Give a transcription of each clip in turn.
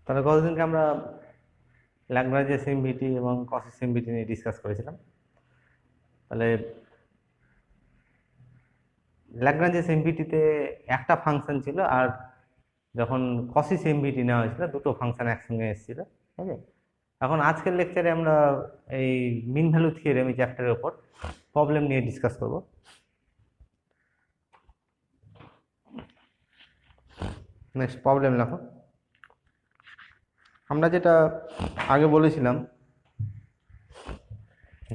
তাহলে গতদিনকে আমরা ল্যাগ্রাঞ্জের সিম্পিলিটি এবং কসের সিম্পিলিটি নিয়ে ডিসকাস করেছিলাম। তাহলে ল্যাগ্রাঞ্জের সিম্পিলিটিতে একটা ফাংশন ছিল, আর যখন কসি সিম্পিলিটি নেওয়া হয়েছিল দুটো ফাংশন একসঙ্গে এসেছিল। ঠিক আছে, এখন আজকের লেকচারে আমরা এই মিন ভ্যালু থিওরেম এই চ্যাপ্টারের উপর প্রবলেম নিয়ে ডিসকাস করব। নেক্সট প্রবলেম লেখো। আমরা যেটা আগে বলেছিলাম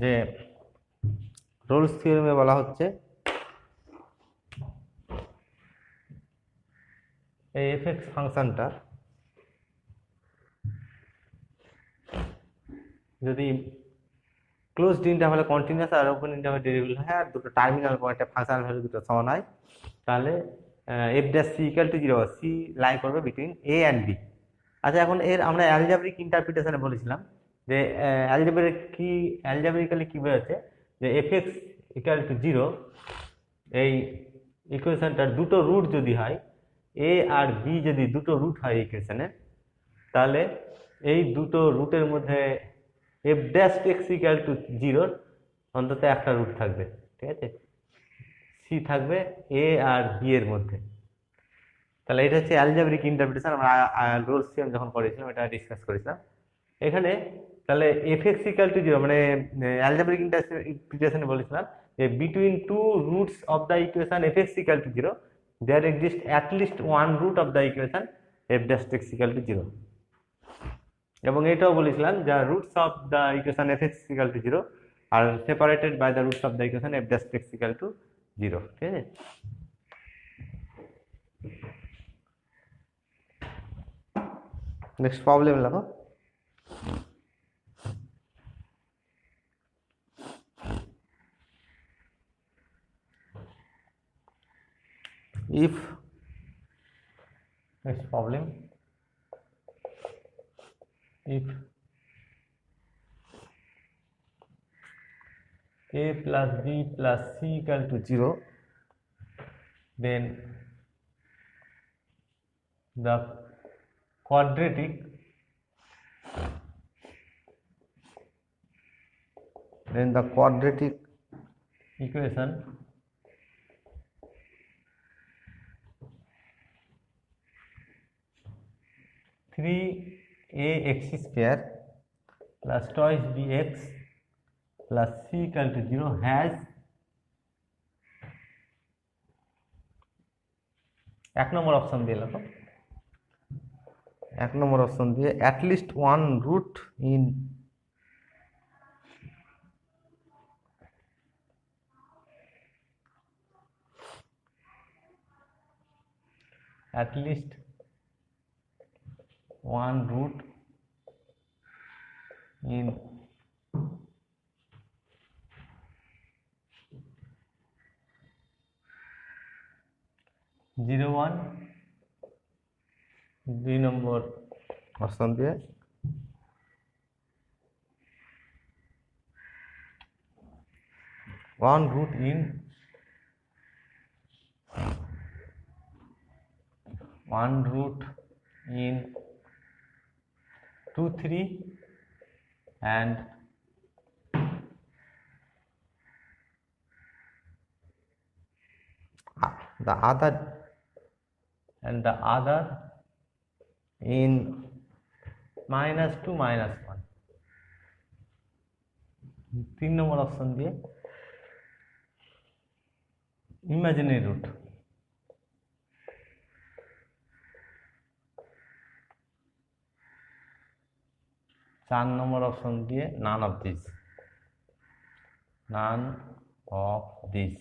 যে রোলস থিওরেমে বলা হচ্ছে এই এফএক্স ফাংশনটা যদি ক্লোজড ইন্টারভালে কন্টিনিউয়াস আর ওপেন ইন্টারভালে ভেরিয়েবল হয় আর দুটো টার্মিনাল পয়েন্টে ফাংশনাল ভ্যালু দুটো সমান হয়, তাহলে f dash c equal to 0, c lie করবে বিটুইন এ অ্যান্ড বি। আচ্ছা, এখন এর আমরা অ্যালজাব্রিক ইন্টারপ্রিটেশনে বলেছিলাম যে অ্যালজাব্রিক্যালি কি বোঝাচ্ছে যে এফ এক্স ইকুয়াল টু 0 এই ইকুয়েশনটার দুটো রুট যদি হয়, এ আর বি যদি দুটো রুট হয় ইকুয়েশনের, তাহলে এই দুটো রুটের মধ্যে f dash x equal to 0 অন্তত একটা রুট থাকবে। ঠিক আছে, সি থাকবে এ আর বি এর মধ্যে। তাহলে এটা হচ্ছে অ্যালজেব্রিক ইন্টারপ্রিটেশন। আমরা রোলস থিওরেম যখন পড়েছিলাম এটা ডিসকাস করেছিলাম। এখানে তাহলে এফ এক্স ইকুয়াল টু 0 মানে অ্যালজেব্রিক ইন্টারপ্রিটেশনে বলেছিলাম যে between two roots of the equation f x equal to 0 there exist at least one root of the equation f dash x equal to 0। এবং এটাও বলেছিলাম যে roots of the equation f x equal to 0 আর separated by the roots of the equation f dash x equal to 0। ঠিক আছে, next problem লেখো। if next problem if a plus b plus c equal to 0, then the quadratic equation 3ax square plus twice bx plus c equal to 0 has এক নম্বর অপশন দিয়ে লেখো, এক নম্বর অপশন দিয়ে at least one root in at least one root in 0 1, 2 নম্বর অপশন দিয়ে one root in 2 3 and the other in -2 -1। 3 নম্বর অপশন দিয়ে ইমাজিনারি রুট। 4 নম্বর অপশন দিয়ে নান অফ দিস।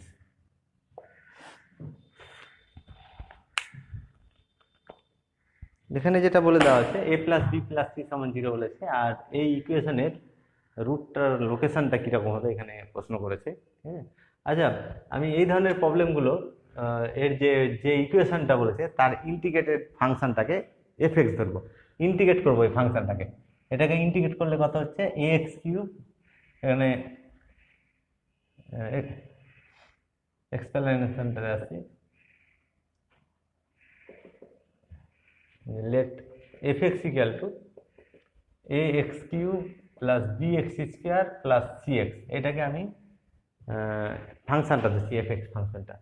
এখানে যেটা বলে দেওয়া আছে a plus b plus c সমান 0 বলেছে, আর এই ইকুয়েশনের রুটটার লোকেশনটা কীরকম হবে এখানে প্রশ্ন করেছে। হ্যাঁ, আচ্ছা, আমি এই ধরনের প্রবলেমগুলো এর যে ইকুয়েশনটা বলেছে তার ইন্টিগ্রেটেড ফাংশনটাকে এফ এক্স ধরবো, ইন্টিগ্রেট করবো এই ফাংশনটাকে। এটাকে ইন্টিগ্রেট করলে কত হচ্ছে এ এক্স কিউব, এখানে এক্সপ্লেনেশনটা আসছে, let f x equal to a x cube plus b x square plus c x, এটাকে আমি ফাংশনটা দিচ্ছি, এফ এক্স ফাংশনটা।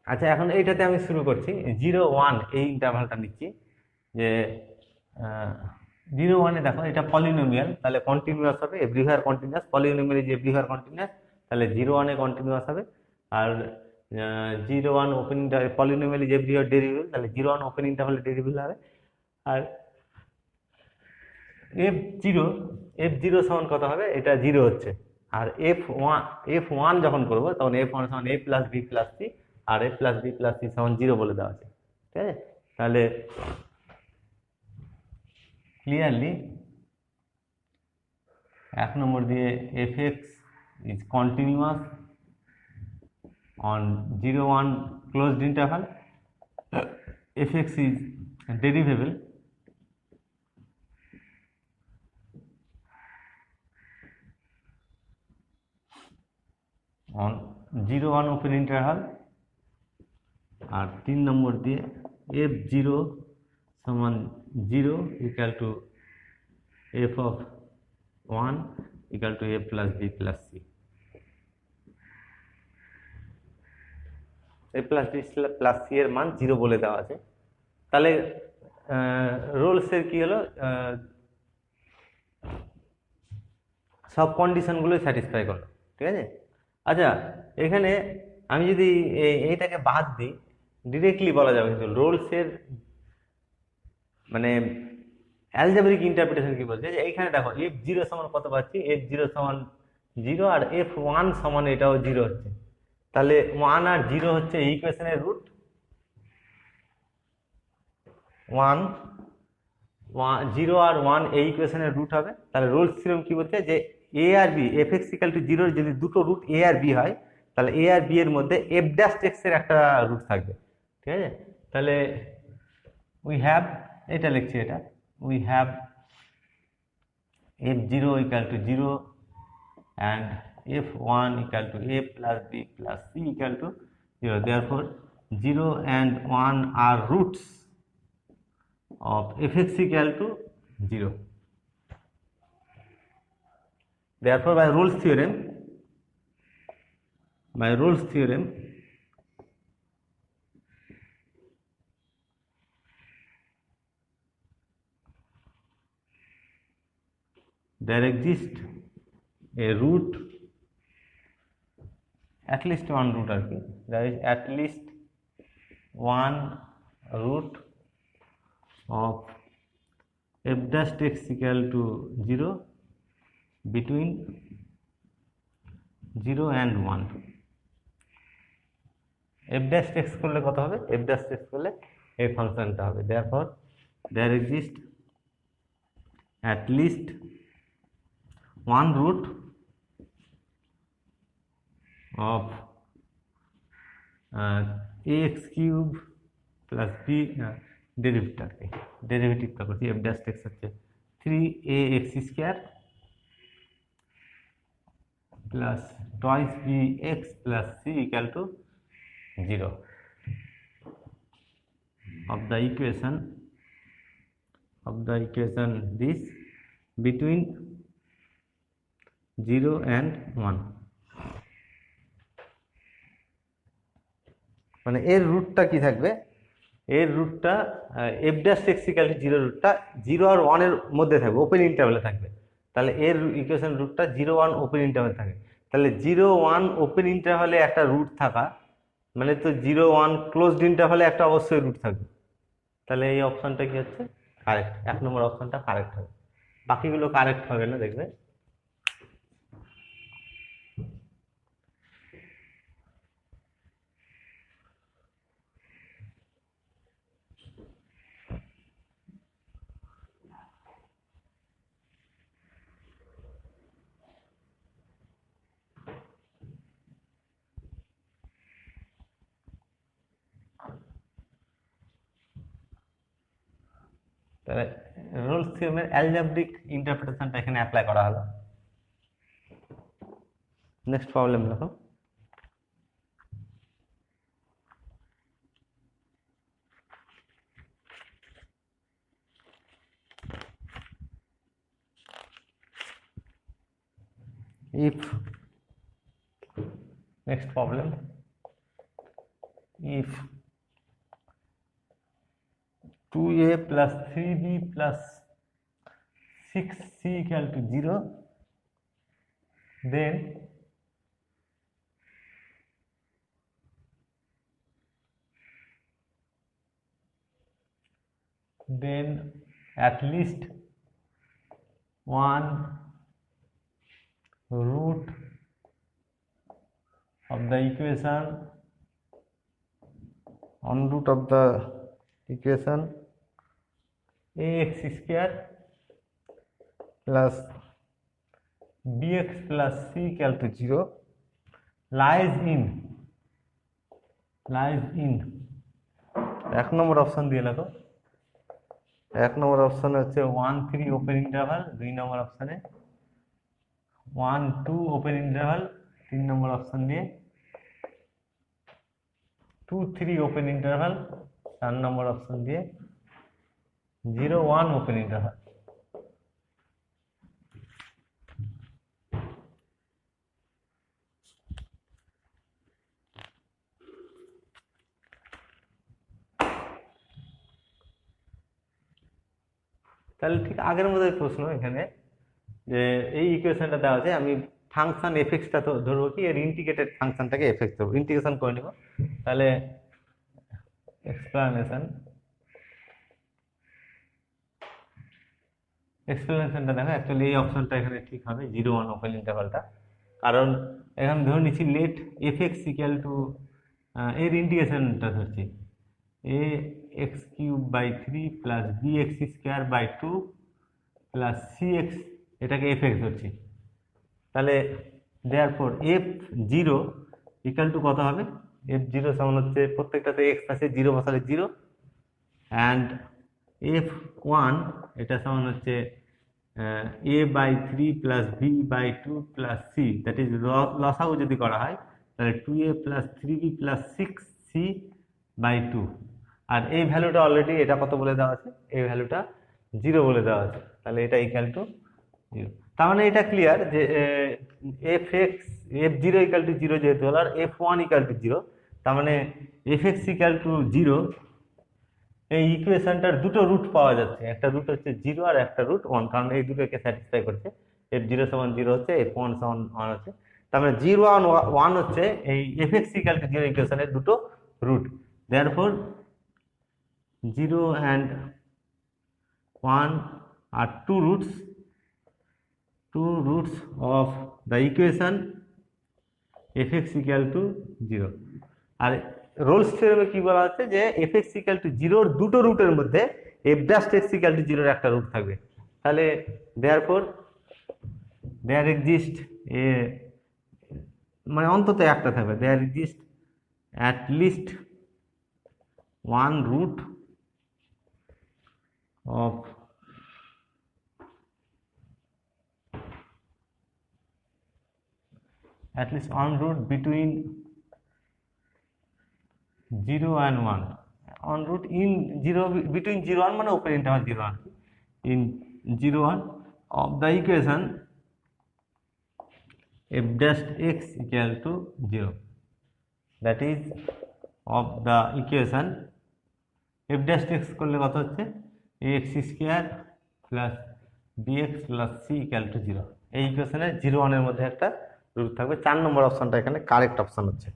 আচ্ছা, এখন এইটাতে আমি শুরু করছি 0 1 এই ইন্টারভালটা নিচ্ছি, যে 0 1-এ দেখো এটা পলিনোমিয়াল, তাহলে কন্টিনিউয়াস হবে, everywhere continuous, polynomial is everywhere continuous, তাহলে 0 1-এ কন্টিনিউয়াস হবে। আর 0 1 open interval, polynomial is everywhere derivable, তাহলে 0 1 ওপেন ইন্টারভাল ডেরিভেবল হবে। আর f0 সমান কত হবে, এটা 0 হচ্ছে। আর f1 যখন করবো তখন f1 সমান a plus b plus c, আর a plus b plus c সমান 0 বলে দেওয়া আছে, ঠিক আছে। তাহলে ক্লিয়ারলি 1 নম্বর দিয়ে fx is continuous on 0 1 closed interval, fx is derivable on 0 1 open interval। আর 3 নম্বর দিয়ে f0 সমান 0 equal to f of 1 equal to a plus b plus c, a plus b plus c এর মান 0 বলে দেওয়া আছে। তাহলে রোলসের কি হলো, সব কন্ডিশনগুলোই স্যাটিসফাই করলো, ঠিক আছে। আচ্ছা, এখানে আমি যদি এইটাকে বাদ দিই, ডিরেক্টলি বলা যাবে কিন্তু রোলসের মানে অ্যালজেব্রিক ইন্টারপ্রিটেশন কি বলছে, যে এইখানে দেখো f0 সমান কত পাচ্ছি, f0 সমান 0, আর f1 সমান এটাও 0 হচ্ছে, তাহলে 1 আর 0 হচ্ছে এই ইকুয়েশনের রুট। 0 আর 1 এই ইকুয়েশনের রুট হবে। তাহলে রোলস থিওরেম কি বলছে, যে a আর b fx ইকুয়াল টু 0 যদি দুটো রুট a আর b হয়, তাহলে a আর b এর মধ্যে f ড্যাশ x এর একটা রুট থাকবে, ঠিক আছে। তাহলে উই হ্যাভ, এটা লিখছি, এটা we have f0 equal to 0 and f1 equal to a plus b plus c equal to 0, therefore 0 and 1 are roots of fx equal to 0. Therefore by Rolle's theorem there exists a root, at least one root, there is at least one root of f dash x equal to 0 between 0 and 1. f dash x করলে কত হবে, f dash x করলে এই ফাংশনটা হবে। therefore there exists at least one root of ax cube plus b ডেরিভেটিভটা করছি, f dash x হচ্ছে 3ax square plus twice bx plus c equal to 0 of the equation this between 0 and 1, মানে এর রুটটা কি থাকবে, এর রুটটা f dash x equal to 0 রুটটা 0 আর 1 এর মধ্যে থাকবে, ওপেন ইন্টারভ্যালে থাকবে। তাহলে এর ইকুয়েশন রুটটা 0 1 ওপেন ইন্টারভ্যালে থাকে। তাহলে 0 1 ওপেন ইন্টারভ্যালে একটা রুট থাকা মানে তো 0 1 ক্লোজড ইন্টারভ্যালে একটা অবশ্যই রুট থাকবে। তাহলে এই অপশনটা কি হচ্ছে, কারেক্ট, 1 নম্বর অপশনটা কারেক্ট হবে, বাকিগুলো কারেক্ট হবে না, দেখবে। তাহলে রোলস থিওরেমের অ্যালজেব্রিক ইন্টারপ্রিটেশনটা এখানে অ্যাপ্লাই করা হলো। নেক্সট প্রবলেম দেখো, if next problem, if 2a plus 3b plus 6c equal to 0, then at least one root of the equation, ax square plus bx plus c equal to 0 lies in এক নম্বর অপশন দিয়ে লেখো। এক নম্বর অপশনে হচ্ছে 1 3 open interval, 2 নম্বর অপশনে 1 2 open interval, 3 নম্বর অপশন দিয়ে 2 3 ওপেন ইন্টারভাল, 4 নম্বর অপশন দিয়ে 0 1 ওপেন ইন্টারভাল। তাহলে ঠিক আগের মতোই প্রশ্ন এখানে, যে এই ইকুয়েশনটা দেওয়া আছে, আমি ফাংশন এফএক্সটা তো ধরবো কি, এর ইন্টিগ্রেটেড ফাংশনটাকে এফএক্স ধরবো, ইন্টিগ্রেশন করে নেব। তাহলে এক্সপ্লেনেশনটা দেখো, অ্যাকচুয়ালি এই অপশনটা এখানে ঠিক হবে, 0 1 ওপেন ইন্টারভালটা। কারণ এখানে ধরে নিচ্ছি লেট এফএক্স ইকুয়াল টু, এর ইন্টিগ্রেশনটা ধরছি a x cube by 3 plus b x square by 2 plus c x, এটাকে এফ এক্স ধরছি। তাহলে দেয়ারফর f0 ইকুয়াল টু কত হবে, f0 সমান হচ্ছে, প্রত্যেকটাতে এক্স আছে, 0 বসালে 0, অ্যান্ড f1 এটা সমান হচ্ছে a by 3 plus b by 2 plus c, that is লসাগু যদি করা হয় তাহলে 2a plus 3b plus 6c by 2, আর এই ভ্যালুটা অলরেডি এটা কত বলে দেওয়া আছে, এই ভ্যালুটা 0 বলে দেওয়া আছে, তাহলে এটা ইকুয়াল টু 0। তার মানে এটা ক্লিয়ার যে f0 ইকুয়াল টু 0 যেহেতু হলো, আর f1 ইকুয়াল টু 0, তার মানে fx ইকুয়াল টু 0, এই ইকুয়েশনটার দুটো রুট পাওয়া যাচ্ছে, একটা রুট হচ্ছে 0 আর একটা রুট 1, কারণ এই দুটোকে স্যাটিসফাই করছে। f0 সমান 0 হচ্ছে, f1 সমান 1 হচ্ছে, তার মানে 0 আর 1 হচ্ছে এই fx ইকুয়াল টু 0 ইকুয়েশনের দুটো root. Therefore 0 and 1 are two roots of the equation fx equal to 0। আর রোলস থিওরেমে কি বলা হচ্ছে যে fx equal to 0 এর দুটো রুটের মধ্যে f dash x equal to 0 এর একটা রুট থাকবে। তাহলে therefore there exist a, মানে অন্তত একটা থাকবে, there exist at least one root of at least one root between 0 and 1, on root in 0 between 0 and 1 open interval 0 1, in 0 1 of the equation f dash x equal to 0, that is of the equation f dash x করলে কত হচ্ছে, ax square plus bx plus c equal to 0। এই ইকুয়েশনে 0 1 এর মধ্যে একটা root থাকবে। 4 নম্বর অপশনটা এখানে কারেক্ট অপশন হচ্ছে।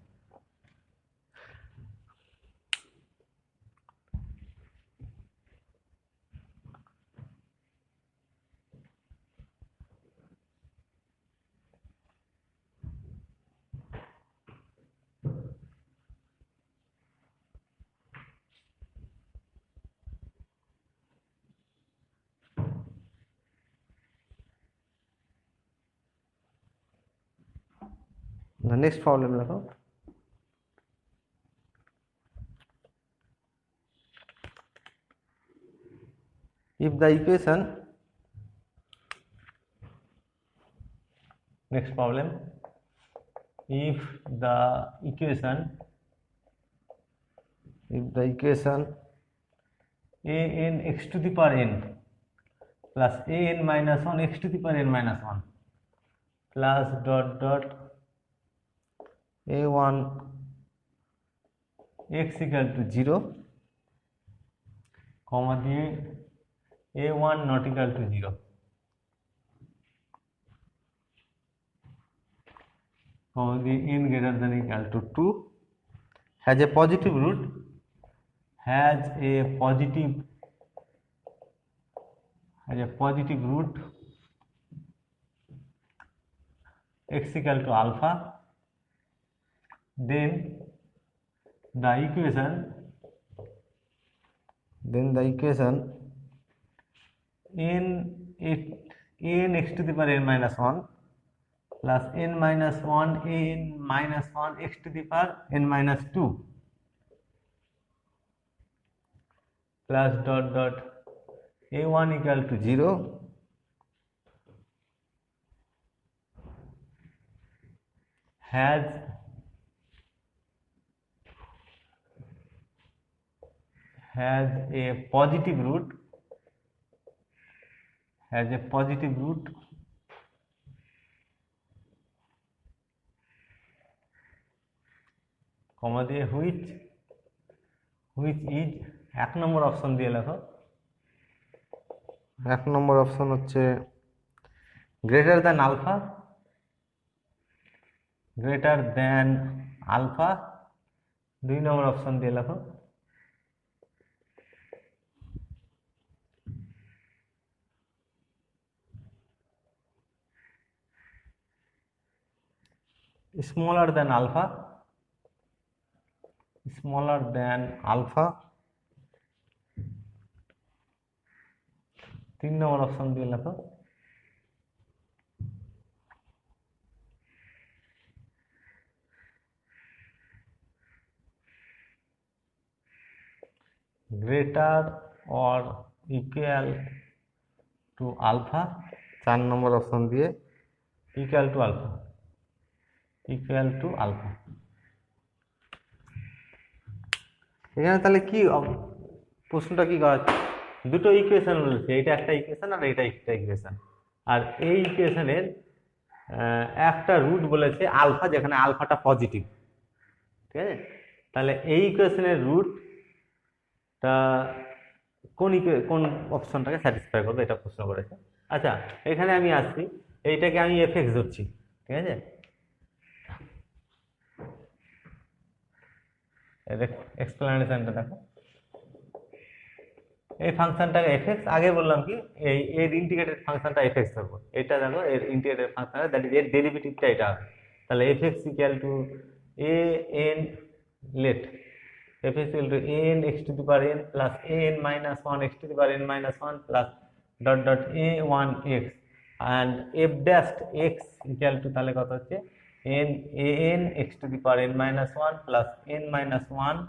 The next problem দেখো, if the equation, next problem, if the equation an x to the power n plus an minus 1 x to the power n minus 1 plus dot dot a1 x equal to 0 comma দিয়ে a1 not equal to 0 comma দিয়ে n greater than equal to 2 has a positive root root x equal to alpha, then the equation n x to the power n minus 1 plus n minus 1 n minus 1 x to the power n minus 2 plus dot dot a1 equal to 0 has a positive root comma দিয়ে which is 1 নম্বর অপশন দিয়ে লেখো 1 নম্বর option হচ্ছে greater than alpha 2 নম্বর অপশন দিয়ে লেখো smaller than alpha 3 নম্বর অপশন দিয়ে লেখো greater or equal to alpha 4 নম্বর অপশন দিয়ে equal to alpha এখানে তাহলে কি প্রশ্নটা কি করা হচ্ছে দুটো ইকুয়েশন বলেছে এটা একটা ইকুয়েশন আর এটা একটা ইকুয়েশন আর এই ইকুয়েশনের একটা রুট বলেছে আলফা যেখানে আলফাটা পজিটিভ ঠিক আছে তাহলে এই ইকুয়েশনের রুটটা কোন অপশনটাকে স্যাটিসফাই করবে এটা প্রশ্ন করেছে আচ্ছা এখানে আমি আসছি এইটাকে আমি এফএক্স ধরছি ঠিক আছে এক্সপ্লেনেশনটা দেখো এই ফাংশনটাকে এফএক্স আগে বললাম কি এই এর ইন্টিগ্রেটেড ফাংশনটা এফএক্স ধরবো এটা দেখো এর ইন্টিগ্রেটেড ফাংশন দ্যাট ইজ এর ডেরিভেটিভটা এটা হবে তাহলে f x equal to a n let fx equal to an x to the power n plus an minus 1 x to the power n minus 1 plus dot dot a1 x and f dash x equal to তাহলে কত হচ্ছে n an x to the power n minus 1 plus n minus 1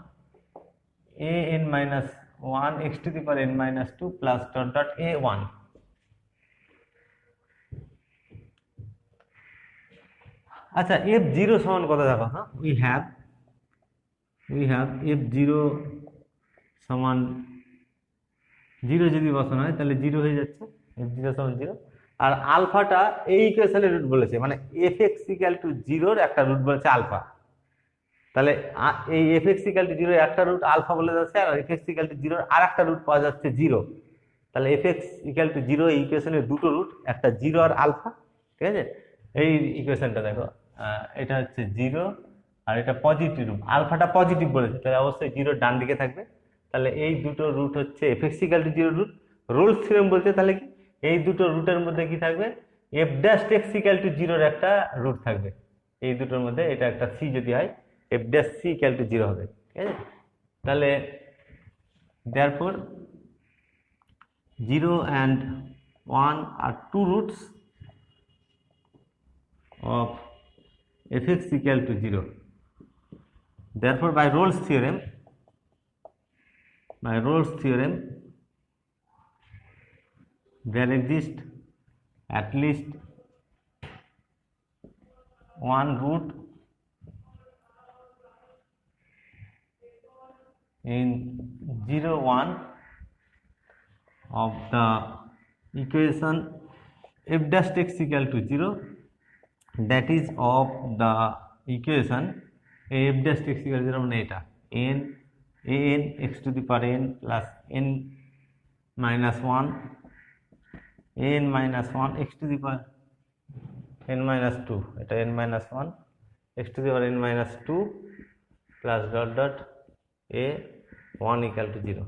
an minus 1 x to the power n minus 2 plus dot dot a1 আচ্ছা f0 সমান কত দেখো হ্যাঁ we have f0 সমান 0 যদি বসানো হয় তাহলে 0 হয়ে যাচ্ছে f0 সমান 0 আর আলফাটা এই ইকুয়েশনের রুট বলেছে মানে fx equal to 0 এর একটা রুট বলেছে আলফা তাহলে এই fx equal to 0 এর একটা রুট আলফা বলে যাচ্ছে আর fx equal to 0 এর আরেকটা রুট পাওয়া যাচ্ছে 0 তাহলে fx equal to 0 এই ইকুয়েশনের দুটো রুট একটা 0 আর আলফা ঠিক আছে এই ইকুয়েশনটা দেখো এটা হচ্ছে 0 আর এটা পজিটিভ রুট আলফাটা পজিটিভ বলেছে তাহলে অবশ্যই 0 ডান দিকে থাকবে তাহলে এই দুটো রুট হচ্ছে fx equal to 0 root Rolle's theorem বলছে তাহলে কি এই দুটো রুটের মধ্যে কি থাকবে f dash x equal to 0 এর একটা রুট থাকবে এই দুটোর মধ্যে এটা একটা c যদি হয় f dash c equal to 0 হবে ঠিক আছে তাহলে therefore 0 and 1 are two roots of fx equal to 0 therefore by Rolle's theorem there exists at least one root in 0 1 of the equation f dash x equal to 0 that is of the equation f dash x equal zero মানে এটা n a n x to the power n plus n minus one n minus one x to the power n minus two, এটা n minus one x to the power n minus two plus dot dot a one equal to zero.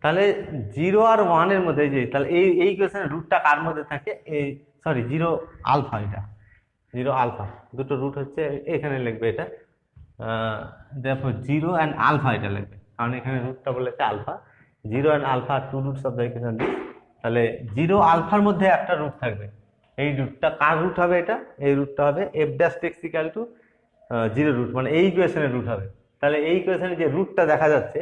তাহলে zero আর ওয়ানের মধ্যে যে তাহলে এই ইকুয়েশনের রুটটা কার মধ্যে থাকে, এই সরি জিরো আলফা, এটা জিরো আলফা, দুটো রুট হচ্ছে এখানে লিখবে এটা, দেখো জিরো অ্যান্ড আলফা এটা লিখবে, কারণ এখানে রুটটা বলেছে alpha, zero and alpha two roots of the equation this. তাহলে জিরো আলফার মধ্যে একটা রুট থাকবে, এই রুটটা কার রুট হবে, এটা এই রুটটা হবে f dash x equal to zero root, মানে এই ইকুয়েশনের রুট হবে। তাহলে এই ইকুয়েশনে যে রুটটা দেখা যাচ্ছে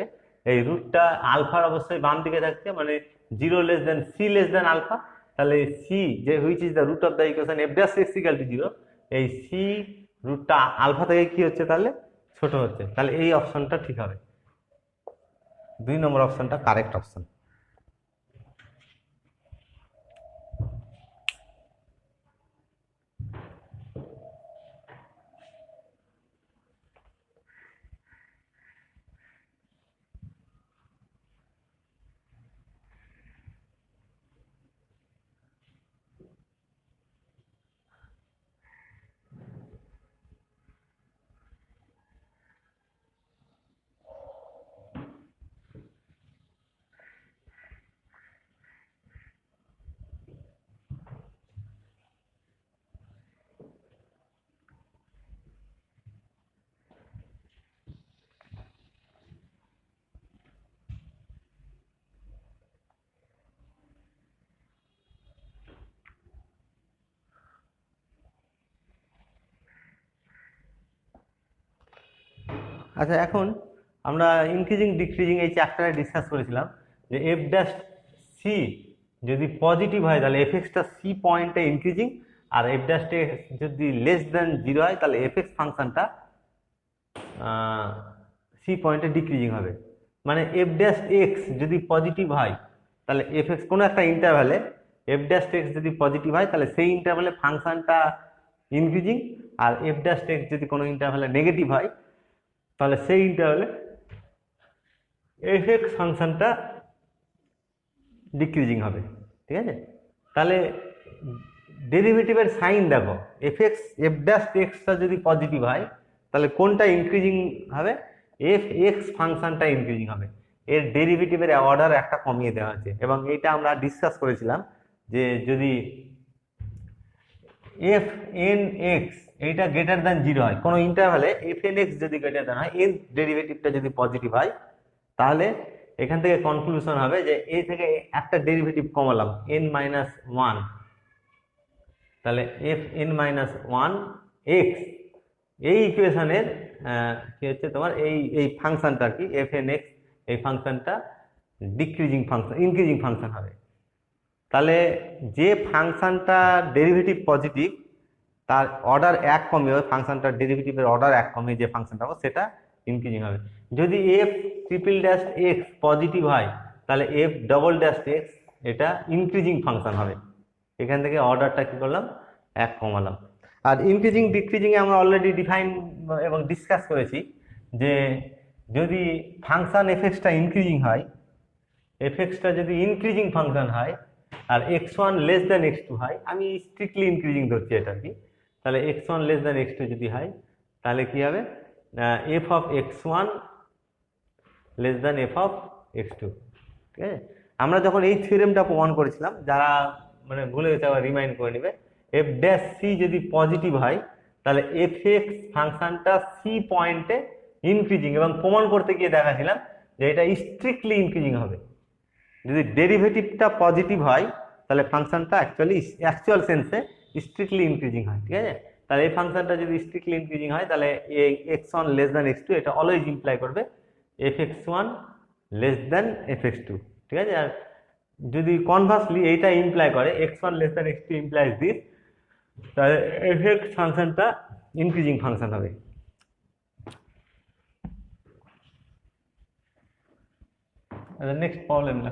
এই রুটটা আলফার অবশ্যই বাম দিকে থাকছে, মানে zero less than c less than alpha. তাহলে সি যে which is the root of the equation f dash x equal to zero, এই সি রুটটা আলফা থেকে কি হচ্ছে তাহলে ছোট হচ্ছে, তাহলে এই অপশনটা ঠিক হবে, 2 নম্বর অপশনটা কারেক্ট অপশন। আচ্ছা, এখন আমরা ইনক্রিজিং ডিক্রিজিং এই চ্যাপ্টারে ডিসকাস করেছিলাম যে এফ ড্যাশ সি যদি পজিটিভ হয় তাহলে এফ এক্সটা সি পয়েন্টে ইনক্রিজিং, আর এফ ড্যাশ যদি লেস দেন জিরো হয় তাহলে এফ এক্স ফাংশনটা সি পয়েন্টে ডিক্রিজিং হবে। মানে এফ ড্যাশ এক্স যদি পজিটিভ হয় তাহলে এফ এক্স কোনো একটা ইন্টারভ্যালে এফ ড্যাশ এক্স যদি পজিটিভ হয় তাহলে সেই ইন্টারভ্যালে ফাংশনটা ইনক্রিজিং, আর এফ ড্যাশ এক্স যদি কোনো ইন্টারভ্যালে নেগেটিভ হয় তাহলে সেই ইন্টারভ্যালে এফ এক্স ফাংশনটা ডিক্রিজিং হবে। ঠিক আছে, তাহলে ডেরিভেটিভের সাইন দেখো, F x f dash extra যদি পজিটিভ হয় তাহলে কোনটা ইনক্রিজিং হবে, এফ এক্স ফাংশনটা ইনক্রিজিং হবে, এর ডেরিভেটিভের অর্ডার একটা কমিয়ে দেওয়া হয়েছে। এবং এটা আমরা ডিসকাস করেছিলাম যে যদি এফ এন এক্স এইটা গ্রেটার দ্যান জিরো হয় কোনো ইন্টারভ্যালে, এফ এন এক্স যদি গ্রেটার দ্যান হয়, এর ডেরিভেটিভটা যদি পজিটিভ হয় তাহলে এখান থেকে কনক্লুশন হবে যে এ থেকে একটা ডেরিভেটিভ কমালাম এন মাইনাস ওয়ান, তাহলে F N minus one x এই ইকুয়েশনের কি হচ্ছে তোমার এই ফাংশনটা কি এফ এন এক্স, এই ফাংশনটা ডিক্রিজিং ফাংশন ইনক্রিজিং ফাংশন হবে। তাহলে যে ফাংশনটা ডেরিভেটিভ পজিটিভ তার অর্ডার এক কমে, ওই ফাংশনটার ডেরিভেটিভের অর্ডার এক কমে যে ফাংশনটা হবে সেটা ইনক্রিজিং হবে। যদি F triple dash x positive হয় তাহলে এফ ডবল ড্যাশ এক্স এটা ইনক্রিজিং ফাংশন হবে। এখান থেকে অর্ডারটা কি করলাম, এক কমালাম। আর ইনক্রিজিং ডিক্রিজিং এ আমরা অলরেডি ডিফাইন এবং ডিসকাস করেছি যে যদি ফাংশন এফ এক্সটা ইনক্রিজিং হয়, এফ এক্সটা যদি ইনক্রিজিং ফাংশন হয় আর x one less than x two হয়, আমি স্ট্রিক্টলি ইনক্রিজিং ধরছি এটা কি, তাহলে x one less than x two যদি হয় তাহলে কি হবে, f of x one less than f of x two. ঠিক আছে, আমরা যখন এই থিওরেমটা প্রমাণ করেছিলাম, যারা মানে ভুলে গেছে আবার রিমাইন্ড করে নেবে, এফ ড্যাশ সি যদি পজিটিভ হয় তাহলে এফ এক্স ফাংশনটা সি পয়েন্টে ইনক্রিজিং, এবং প্রমাণ করতে গিয়ে দেখাছিলাম যে এটা স্ট্রিক্টলি ইনক্রিজিং হবে। যদি ডেরিভেটিভটা পজিটিভ হয় তাহলে ফাংশনটা অ্যাকচুয়াল সেন্সে স্ট্রিক্টলি ইনক্রিজিং হয়। ঠিক আছে, তাহলে এই ফাংশনটা যদি স্ট্রিক্টলি ইনক্রিজিং হয় তাহলে এই x one less than x two এটা অলওয়েজ ইমপ্লাই করবে f x one less than f x two. ঠিক আছে, আর যদি কনভার্সলি এইটা ইমপ্লাই করে x one less than x two implies this, তাহলে এফ এক্স ফাংশনটা ইনক্রিজিং ফাংশন হবে। নেক্সট প্রবলেম না,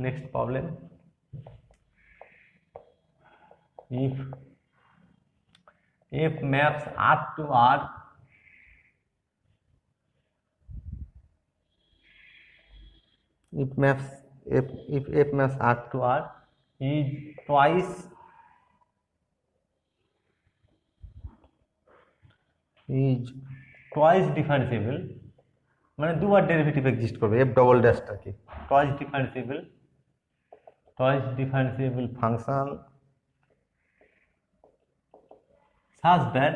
next problem. If maps R to R if f maps R to R is twice differentiable, মানে দুবার derivative exist করবে f double ড্যাশটা কি twice differentiable function such that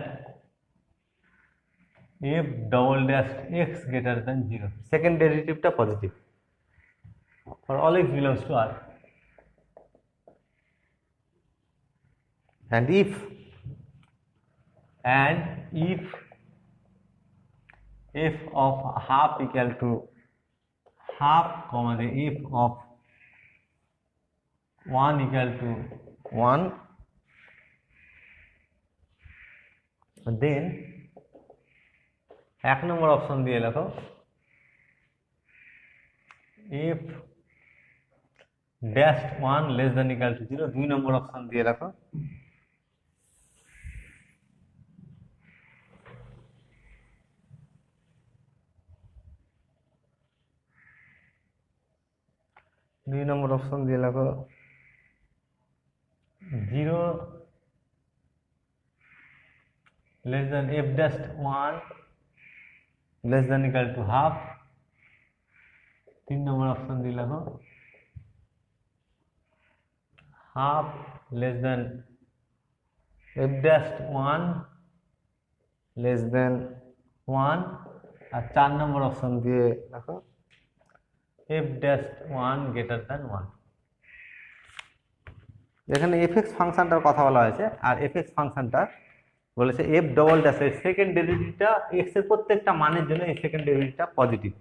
f double dash x greater than 0, second ডেরিভেটিভটা positive for all x belongs to R, and if f of half equal to half, comma the f of 1 equal to 1, then এক নম্বর অপশন দিয়ে লেখো if dash 1 less than equal to 0, দুই নম্বর অপশন দিয়ে লেখো দুই নম্বর অপশন দিয়ে লেখো 0 less than f dash 1 less than equal to half, তিন নম্বর অপশন দিয়ে লেখো half less than f dash 1 less than 1, আর চার নম্বর অপশন দিয়ে লেখো f dash 1 greater than 1। এখানে fx ফাংশনটার কথা বলা হয়েছে, আর fx ফাংশনটা বলেছে f ডবল ড্যাশ এর সেকেন্ড ডেরিভেটিভটা x এর প্রত্যেকটা মানের জন্য এই সেকেন্ড ডেরিভেটিভটা পজিটিভ,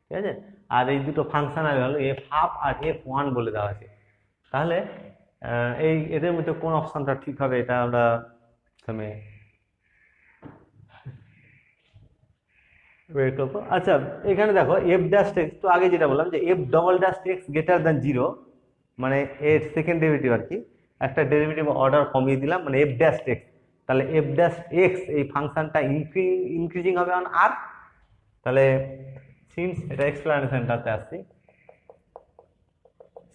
ঠিক আছে। আর এই দুটো ফাংশনাল হলো f হাফ আর f1 বলে দেওয়া আছে। তাহলে এই এদের মধ্যে কোন অপশনটা ঠিক হবে এটা আমরা প্রথমে বের করব। আচ্ছা, এখানে দেখো f ড্যাশ x, তো আগে যেটা বললাম যে f double dash x greater than 0, মানে এর সেকেন্ড ডেরিভেটিভ আর কি, একটা ডেরিভেটিভ অর্ডার কমিয়ে দিলাম, মানে f ড্যাশ x। তাহলে f ড্যাশ x এই ফাংশনটা ইনক্রিজিং হবে অন r। তাহলে সিন্স, এটা এক্সপ্লানেশনটাতে আসছি,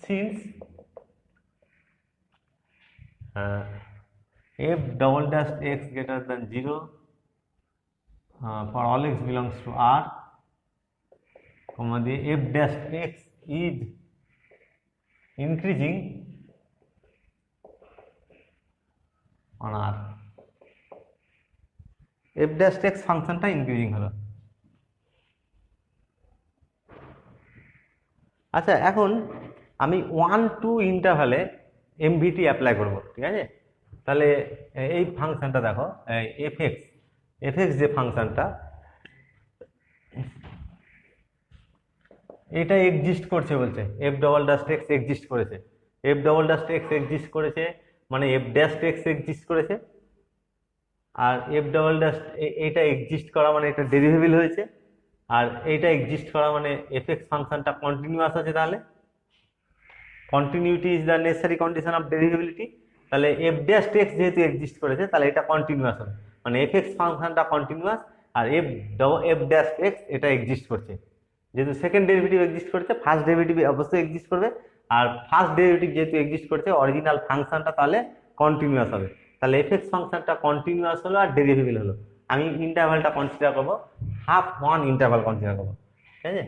since f double dash x greater than 0 for all x belongs to R, comma the f dash x is increasing on R, f dash x ফাংশনটা increasing হলো। আচ্ছা, এখন আমি 1-2 ইন্টারভালে এমভিটি অ্যাপ্লাই করব, ঠিক আছে। তাহলে এই ফাংশনটা দেখো, এফএক্স যে ফাংশনটা, এটা এক্সিস্ট করছে বলছে, f double dash x exist করেছে, f double dash x exist করেছে মানে এফ ড্যাশ এক্স এক্সিস্ট করেছে, আর এফ ডবল ড্যাশ এইটা এক্সিস্ট করা মানে এটা ডেরিভেবল হয়েছে, আর এইটা এক্সিস্ট করা মানে এফএক্স ফাংশনটা কন্টিনিউয়াস আছে। তাহলে continuity is the necessary condition of derivability. তাহলে এফ ড্যাশ এক্স যেহেতু এক্সিস্ট করেছে তাহলে এটা কন্টিনিউয়াস হবে, মানে এফএক্স ফাংশনটা কন্টিনিউয়াস, আর এফ ড্যাশ এক্স এটা এক্সিস্ট করছে। যেহেতু সেকেন্ড ডেরিভেটিভ এক্সিস্ট করছে, ফার্স্ট ডেরিভেটিভ অবশ্যই এক্সিস্ট করবে, আর ফার্স্ট ডেরিভেটিভ যেহেতু এক্সিস্ট করছে অরিজিনাল ফাংশনটা তাহলে কন্টিনিউয়াস হবে। তাহলে এফএক্স ফাংশনটা কন্টিনিউয়াস হলো আর ডেরিভেবল হলো। আমি ইন্টারভালটা কনসিডার করবো, হাফ ওয়ান ইন্টারভাল কনসিডার করবো, ঠিক আছে।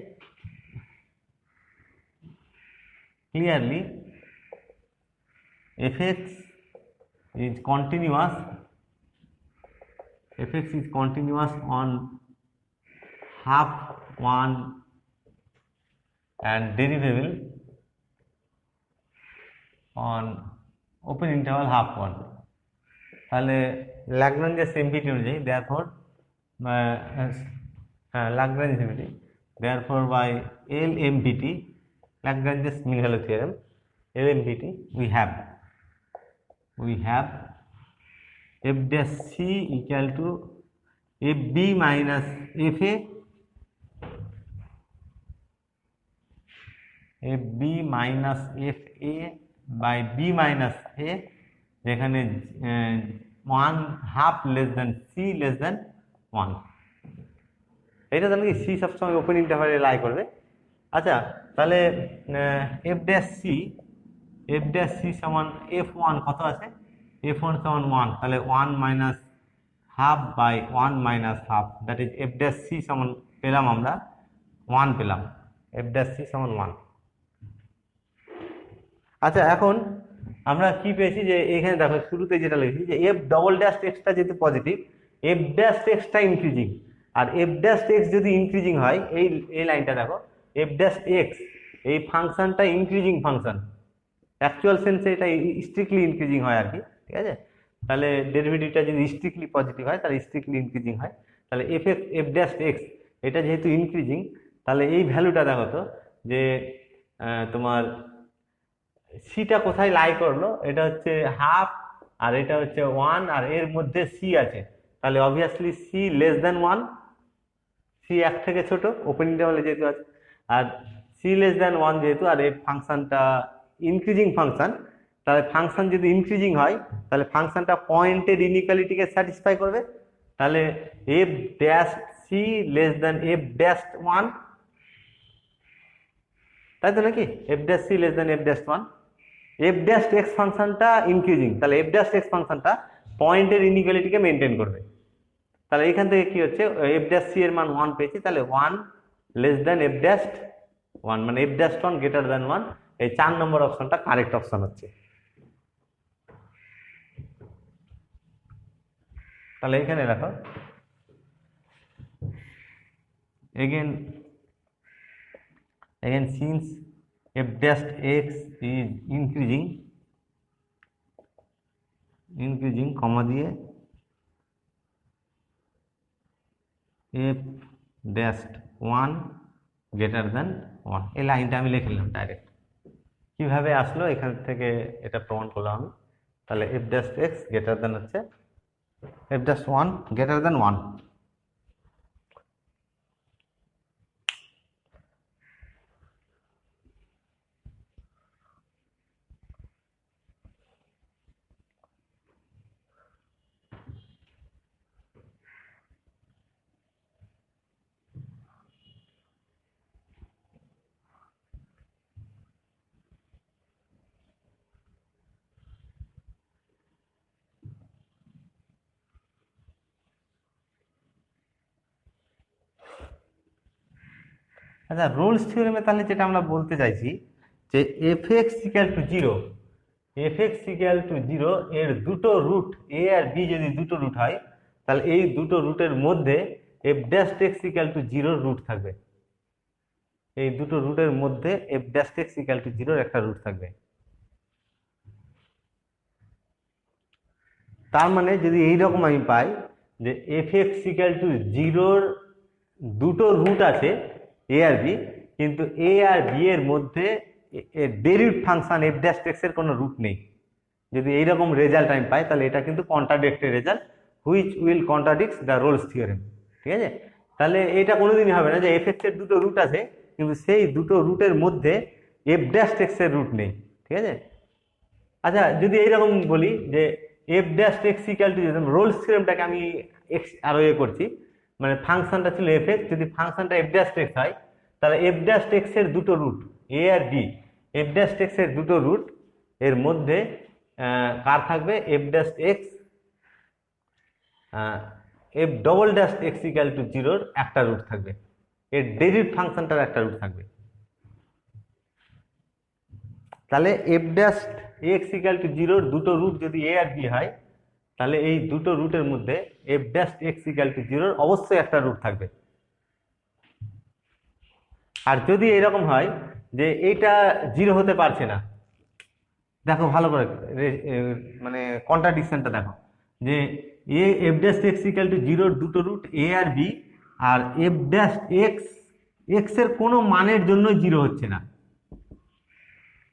Clearly fx is continuous on half one and derivable on open interval half one। তাহলে ল্যাগ্রাঞ্জের এমভিটি অনুযায়ী therefore Lagrange MVT therefore by LMVT, Lagrange's mean value theorem, LMVT, we have f dash c equal to fb minus fa f b minus f a by b minus a, যেখানে 1/2 less than c less than 1। এটা তাহলে কি C সবসময় open ইন্টারভালে লাই করবে। আচ্ছা, তাহলে f dash c সমান f one কত আছে, এফ ওয়ান সমান 1, তাহলে 1 minus half by 1 minus half, that is f dash c সমান পেলাম আমরা 1 পেলাম, এফ ড্যাশ সি সমান 1। আচ্ছা, এখন আমরা কি পেয়েছি যে এখানে দেখো শুরুতে যেটা লিখেছি যে এফ ডবল ড্যাশ এক্সটা যেহেতু পজিটিভ, এফ ড্যাশ এক্সটা ইনক্রিজিং, আর এফ ড্যাশ এক্স যদি ইনক্রিজিং হয়, এই লাইনটা দেখো, এফ ড্যাশ এক্স এই ফাংশনটা ইনক্রিজিং ফাংশন, অ্যাকচুয়াল সেন্সে এটা স্ট্রিক্টলি ইনক্রিজিং হয় আর কি, ঠিক আছে। তাহলে ডেরিভেটিভটা যদি স্ট্রিক্টলি পজিটিভ হয় তাহলে স্ট্রিক্টলি ইনক্রিজিং হয়। তাহলে এফ ড্যাশ এক্স এটা যেহেতু ইনক্রিজিং, তাহলে এই ভ্যালুটা দেখো তো যে তোমার সিটা কোথায় লাই করলো, এটা হচ্ছে হাফ আর এটা হচ্ছে 1, আর এর মধ্যে সি আছে, তাহলে obviously c less than 1, c 1 থেকে ছোট ওপেন ইন্টারভালে যেহেতু আছে, আর সি লেস দেন 1 যেহেতু, আর এই ফাংশনটা ইনক্রিজিং ফাংশন, তাহলে ফাংশন যদি ইনক্রিজিং হয় তাহলে ফাংশনটা পয়েন্টের ইনইকুয়ালিটিকে স্যাটিসফাই করবে, তাহলে f dash c less than f dash 1, তাই তো নাকি, f dash c less than f dash 1। F dash x ফাংশনটা ইনক্রিজিং, তাহলে এফ ড্যাশ এক্স ফাংশনটা পয়েন্টের ইনইকুয়ালিটিকে মেনটেন করবে। তাহলে এখান থেকে কি হচ্ছে, এফ ড্যাশ সি এর মান 1 পেয়েছি, তাহলে 1 লেস দেন এফ ড্যাশ 1, মানে এফ ড্যাশ 1 গ্রেটার দেন 1, এই 4 নম্বর অপশনটা কারেক্ট অপশন হচ্ছে। তাহলে এখানে দেখো again since f dash x is increasing কমা দিয়ে f dash 1 গ্রেটার দেন 1, এই লাইনটা আমি লিখে নিলাম ডাইরেক্ট। কিভাবে আসলো এখান থেকে এটা প্রমাণ করলাম আমি। তাহলে f dash x greater than হচ্ছে f dash 1 গ্রেটার দেন 1। আচ্ছা, রোলস থিওরেমে তাহলে যেটা আমরা বলতে চাইছি যে F x equal to 0, F x equal to 0 এর দুটো রুট এ আর বি যদি দুটো রুট হয়, তাহলে এই দুটো রুটের মধ্যে f dash x equal to 0 root থাকবে, এই দুটো রুটের মধ্যে f dash x equal to 0 একটা রুট থাকবে। তার মানে যদি এইরকম আমি পাই যে এফ এক্স ইকুয়াল টু 0 দুটো রুট আছে এ আর বি, কিন্তু এ আর বি এর মধ্যে derivative function F dash x এর কোনো রুট নেই, যদি এইরকম রেজাল্ট আমি পাই তাহলে এটা কিন্তু contradictory result, which will contradict the Rolle's theorem, ঠিক আছে। তাহলে এটা কোনোদিনই হবে না যে এফ এক্স এর দুটো রুট আছে কিন্তু সেই দুটো রুটের মধ্যে এফ ড্যাশ এক্স এর রুট নেই, ঠিক আছে। আচ্ছা, যদি এইরকম বলি যে f dash x equal to, Rolle's থিওরেমটাকে আমি এক্স আরো করছি, মানে ফাংশনটা ছিল এফ এক্স, যদি ফাংশনটা এফ ড্যাশ এক্স হয় তাহলে এফ ড্যাশ এক্স এর দুটো রুট এ আর বি, এফ ড্যাশ এক্স এর দুটো রুট এর মধ্যে কার থাকবে, F dash x F double dash x equal to 0 একটা রুট থাকবে, এর ডেরিভেটিভ ফাংশনটার একটা রুট থাকবে। তাহলে f dash x equal to 0 দুটো রুট যদি এ আর বি হয়, তাহলে এই দুটো রুটের মধ্যে f dash x equal to 0 অবশ্যই একটা রুট থাকবে। আর যদি এরকম হয় যে এইটা 0 হতে পারছে না, দেখো ভালো করে মানে কন্ট্রাডিকশনটা দেখো, যে A F dash x equal to 0 দুটো রুট এ আর বি, আর এফ ড্যাশ এক্স এক্স এর কোনো মানের জন্য 0 হচ্ছে না,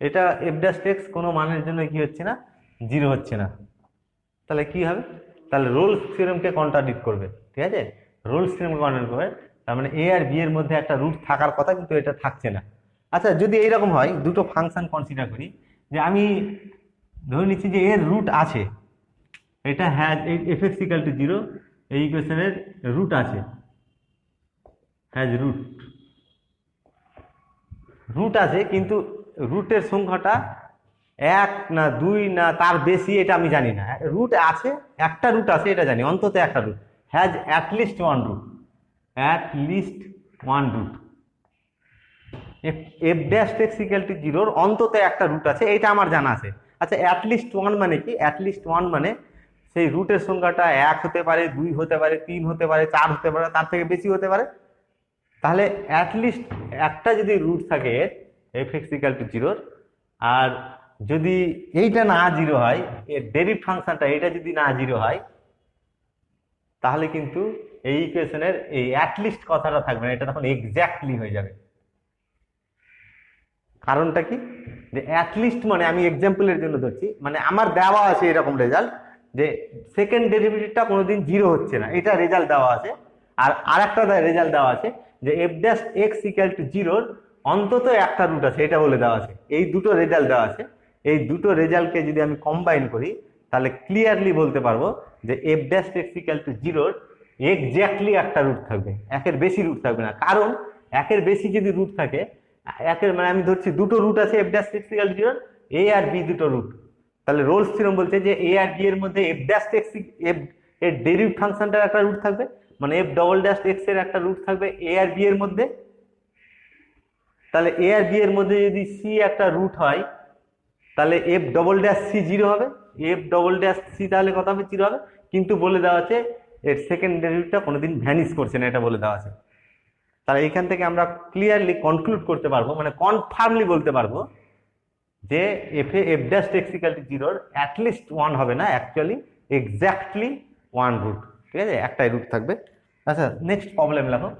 এটা এফ ড্যাশ এক্স কোনো মানের জন্য কি হচ্ছে না, 0 হচ্ছে না, তাহলে কি হবে, তাহলে রোলস থিওরেমকে কন্ট্রাডিক্ট করবে, ঠিক আছে, রোলস থিওরেমকে কন্ট্রাডিক্ট করবে। তার মানে এ আর বি এর মধ্যে একটা রুট থাকার কথা কিন্তু এটা থাকছে না, আচ্ছা, যদি এইরকম হয়, দুটো ফাংশন কনসিডার করি, যে আমি ধরে নিচ্ছি যে এর রুট আছে, এটা has F x equal to zero, এই ইকুয়েশনের রুট আছে, হ্যাজ রুট, রুট আছে, কিন্তু রুটের সংখ্যাটা এক না দুই না তার বেশি এটা আমি জানি না। রুট আছে, একটা রুট আছে এটা জানি, অন্তত একটা root, has at least one root, at least one root. F dash x equal to জিরোর অন্তত একটা রুট আছে, এটা আমার জানা আছে। আচ্ছা, অ্যাটলিস্ট ওয়ান মানে কি? অ্যাটলিস্ট ওয়ান মানে সেই রুটের সংখ্যাটা এক হতে পারে, দুই হতে পারে, তিন হতে পারে, চার হতে পারে, তার থেকে বেশি হতে পারে। তাহলে অ্যাটলিস্ট একটা যদি রুট থাকে এফ এক্স ইকুয়াল টু জিরোর, আর যদি এইটা না জিরো হয়, এর ডেরিভ ফাংশনটা এটা যদি না জিরো হয়, তাহলে কিন্তু এই ইকুয়েশনের এই অ্যাটলিস্ট কথাটা থাকবে না, এটা তখন এক্স্যাক্টলি হয়ে যাবে। কারণটা কি? যে অ্যাটলিস্ট মানে আমি এক্সাম্পলের জন্য ধরছি, মানে আমার দেওয়া আছে এরকম রেজাল্ট যে সেকেন্ড ডেরিভেটিভটা কোনোদিন জিরো হচ্ছে না, এটা রেজাল্ট দেওয়া আছে। আর আরেকটা রেজাল্ট দেওয়া আছে যে f dash x equal to জিরোর অন্তত একটা রুট আছে, এটা বলে দেওয়া আছে। এই দুটো রেজাল্ট দেওয়া আছে, এই দুটো রেজাল্টকে যদি আমি কম্বাইন করি, তাহলে ক্লিয়ারলি বলতে পারবো যে f dash x equal to জিরোর এক্স্যাক্টলি একটা রুট থাকবে, একের বেশি রুট থাকবে না। কারণ একের বেশি যদি রুট থাকে, একের মানে আমি ধরছি দুটো রুট আছে F dash x equal to জিরোর, এ আর বি দুটো রুট, তাহলে রোলস থিওরেম বলছে যে এ আর বি এর মধ্যে এফ ড্যাশ এক্স এফ এর ডেরিভ ফাংশনটার একটা রুট থাকবে, মানে এফ ডবল ড্যাশ এক্স এর একটা রুট থাকবে এ আর বি এর মধ্যে। তাহলে এ আর বি এর মধ্যে যদি সি একটা রুট হয়, তাহলে f double dash c zero হবে, এফ ডবল ড্যাশ সি তাহলে কত হবে? জিরো হবে। কিন্তু বলে দেওয়া আছে এর সেকেন্ড ডেরিভেটিভটা কোনোদিন ভ্যানিশ করছে না, এটা বলে দেওয়া আছে। তাহলে এখান থেকে আমরা ক্লিয়ারলি কনক্লুড করতে পারবো, মানে কনফার্মলি বলতে পারবো যে f dash x equal to জিরোর অ্যাটলিস্ট ওয়ান হবে না, অ্যাকচুয়ালি এক্স্যাক্টলি ওয়ান রুট। ঠিক আছে, একটাই রুট থাকবে। আচ্ছা, নেক্সট প্রবলেম লেখো।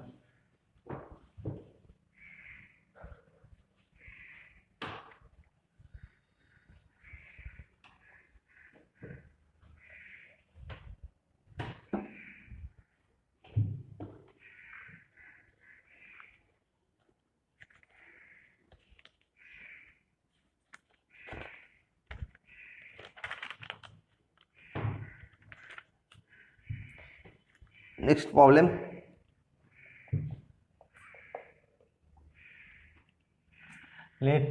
Next problem. Let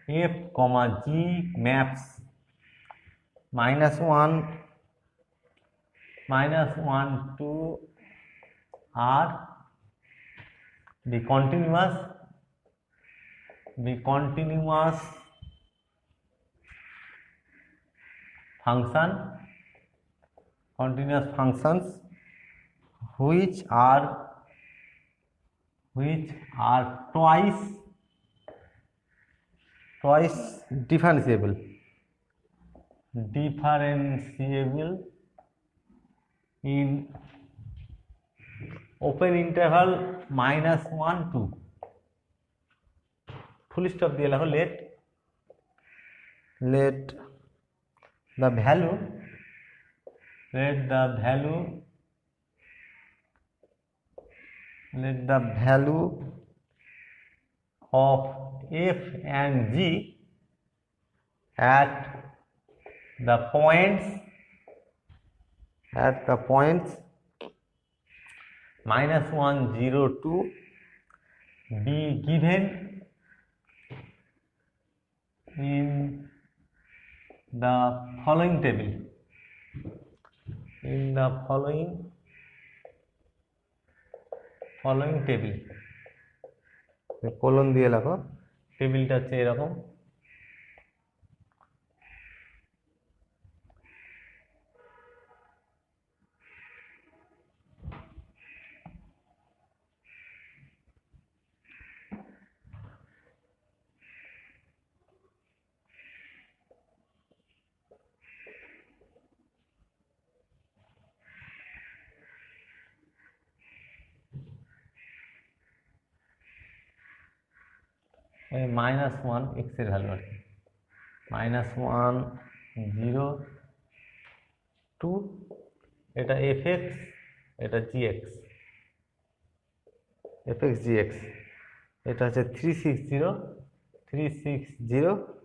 f comma g maps -1 to r be continuous continuous functions which are twice differentiable in open interval -1 to full stop দিয়ে লেখো, let the value of f and g at the points -1, 0, 2 be given in the following table. Colon দিয়ে লেখো, টেবিলটা হচ্ছে এরকম। -1 x এর value আছে, -1, 0, 2, এটা এফ এক্স, এটা জি এক্স, এটা হচ্ছে 360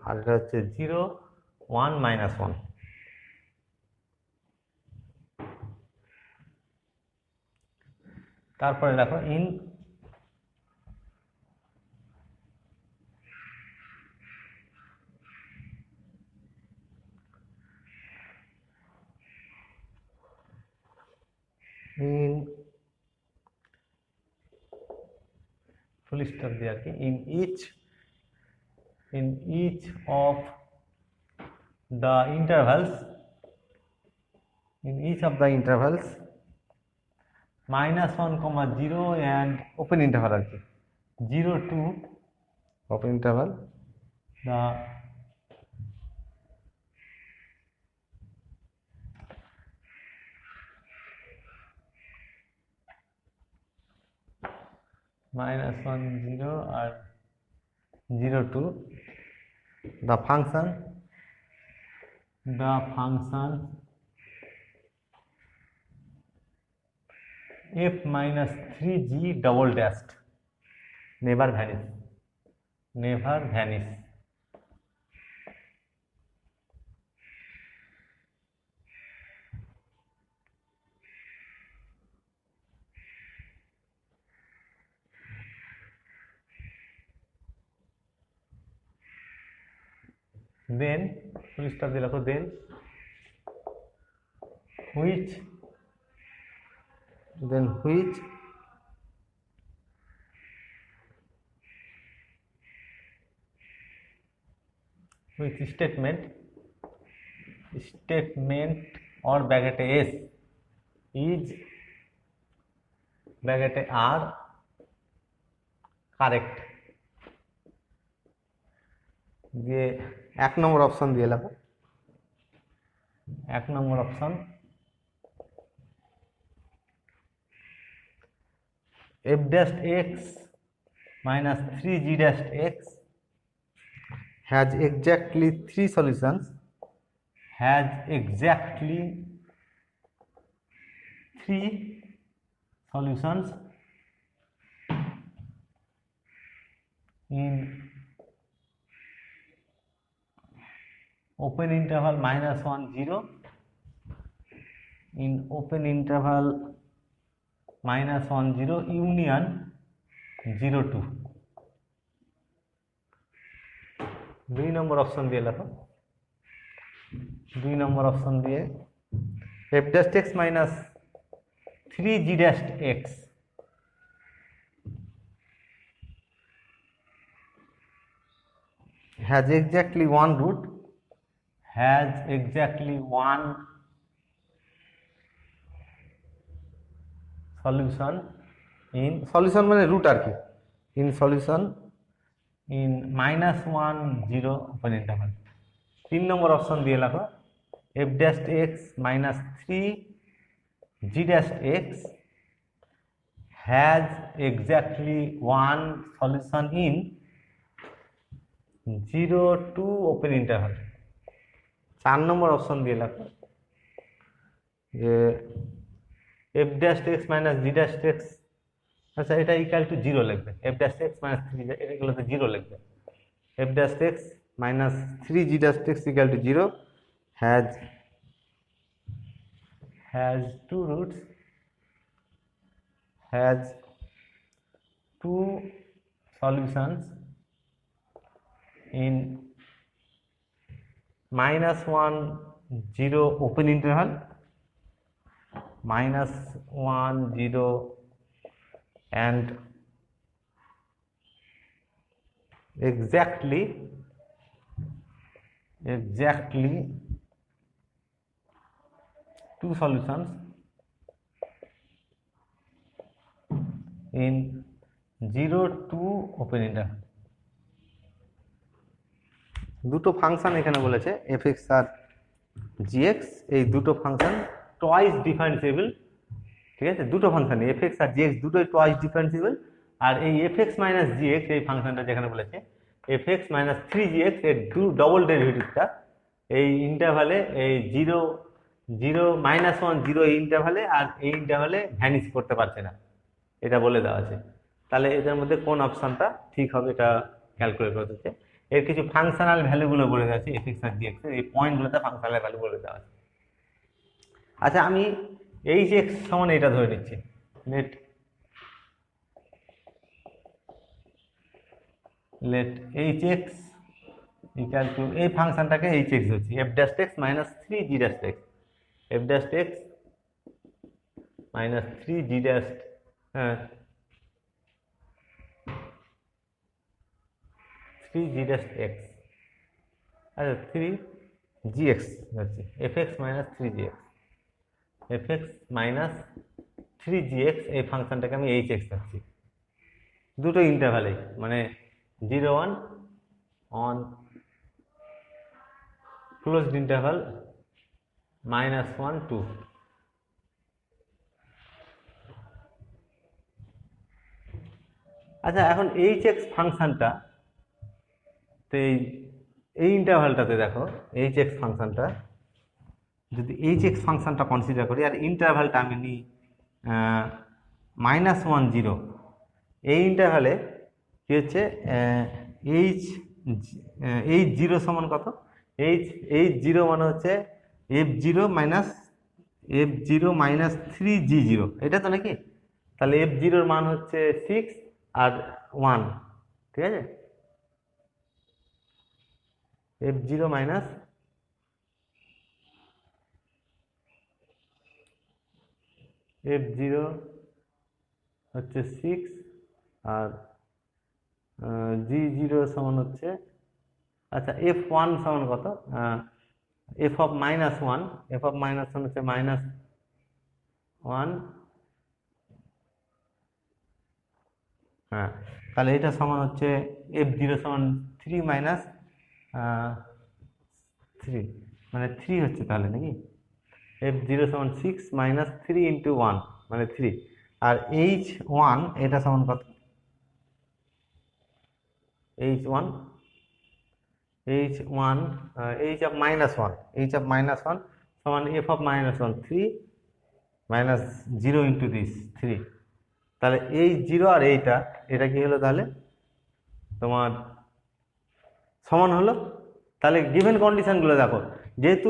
আর এটা হচ্ছে 0 1 -1। তারপরে দেখো ইন ফুল স্টপ দিয়ে আর কি, in each of the intervals -1, 0 and open interval আর কি 0 to open interval the -1 0 R 0 to the function f minus 3g double dashed never vanish then full stop দিয়ে রাখো then which statement or bracket s is bracket r correct দিয়ে 1 নম্বর অপশন দিয়ে লেখো 1 নম্বর option f dash x minus 3g dash x has exactly 3 solutions in open interval -1 0 in open interval -1 0 union 0 2 2 নম্বর অপশন দিয়ে লেখো 2 নম্বর অপশন দিয়ে f dash x minus 3g dash x has exactly one solution মানে রুট আর কি in solution in -1 0 open interval 3 নম্বর অপশন দিয়ে লেখো f dash x minus 3 g dash x has exactly one solution in 0 2 open interval 4 নম্বর অপশন দিয়ে লেখো যে f dash x minus g dash x আচ্ছা এটা ইকুয়াল টু 0 লিখবে f dash x minus 3 এগুলোতে 0 লিখবে f dash x minus 3g dash x equal to 0 has two roots has two solutions in -1 0 open interval -1 0 and exactly two solutions in 0 2 open interval দুটো function এখানে বলেছে fx আর gx এই দুটো function twice differentiable ঠিক আছে দুটো function fx আর gx দুটোই twice differentiable আর এই fx মাইনাস gx এই ফাংশনটা যেখানে বলেছে fx মাইনাস 3gx এর ডবল ডেরিভেটিভটা এই ইন্টারভালে এই 0 0 -1 0 এই ইন্টারভালে আর এই ইন্টারভালে ভ্যানিশ করতে পারছে না এটা বলে দেওয়া আছে তাহলে এদের মধ্যে কোন অপশনটা ঠিক হবে এটা ক্যালকুলেট করতে হচ্ছে। এর কিছু ফাংশনাল ভ্যালুগুলো বলে দেওয়া আছে এফ এক্স আর জি এক্স এর, এই পয়েন্টগুলোতে ফাংশনাল ভ্যালু বলে দেওয়া আছে। আচ্ছা আমি এইচ এক্স সমান এটা ধরে নিচ্ছি, let h x equal to, এই ফাংশনটাকে এইচ এক্স হচ্ছে f dash x minus three g dash x, f dash x minus three g dash, হ্যাঁ থ্রি জি ড্যাশ এক্স, আচ্ছা থ্রি জি এক্স হচ্ছে f x minus three g x, f x minus three g x, এই ফাংশনটাকে আমি H x পাচ্ছি দুটো ইন্টারভ্যালে, মানে 0 1 on closed interval -1 2। আচ্ছা এখন এইচ এক্স ফাংশনটা, তো এই ইন্টারভ্যালটাতে দেখো এইচ এক্স ফাংশনটা, যদি এইচ এক্স ফাংশনটা কনসিডার করি আর ইন্টারভ্যালটা আমি নিই -1 0, এই ইন্টারভ্যালে কি হচ্ছে এইচ জিরো সমান কত, এইচ জিরো মানে হচ্ছে এফ জিরো মাইনাস থ্রি জি জিরো, এটা তো নাকি, তাহলে এফ জিরোর মান হচ্ছে 6 আর 1, ঠিক আছে, F zero minus F zero হচ্ছে 6 আর জি জিরো সমান হচ্ছে, আচ্ছা এফ ওয়ান সমান কত, এফ অফ -1, এফ অফ -1 হচ্ছে -1, হ্যাঁ তাহলে এটা সমান হচ্ছে এফ জিরো সমান 3 মাইনাস 3, মানে 3 হচ্ছে তাহলে নাকি, এফ জিরো সমান 6 মাইনাস 3 ইন্টু 1 মানে 3, আর এইচ ওয়ান এটা সমান কত, H one H of -1, H of -1 সমান F of -1 3 minus 0 into this 3, তাহলে এই জিরো আর এটা কি হলো, তাহলে তোমার সমান হলো। তাহলে গিভেন কন্ডিশনগুলো দেখো, যেহেতু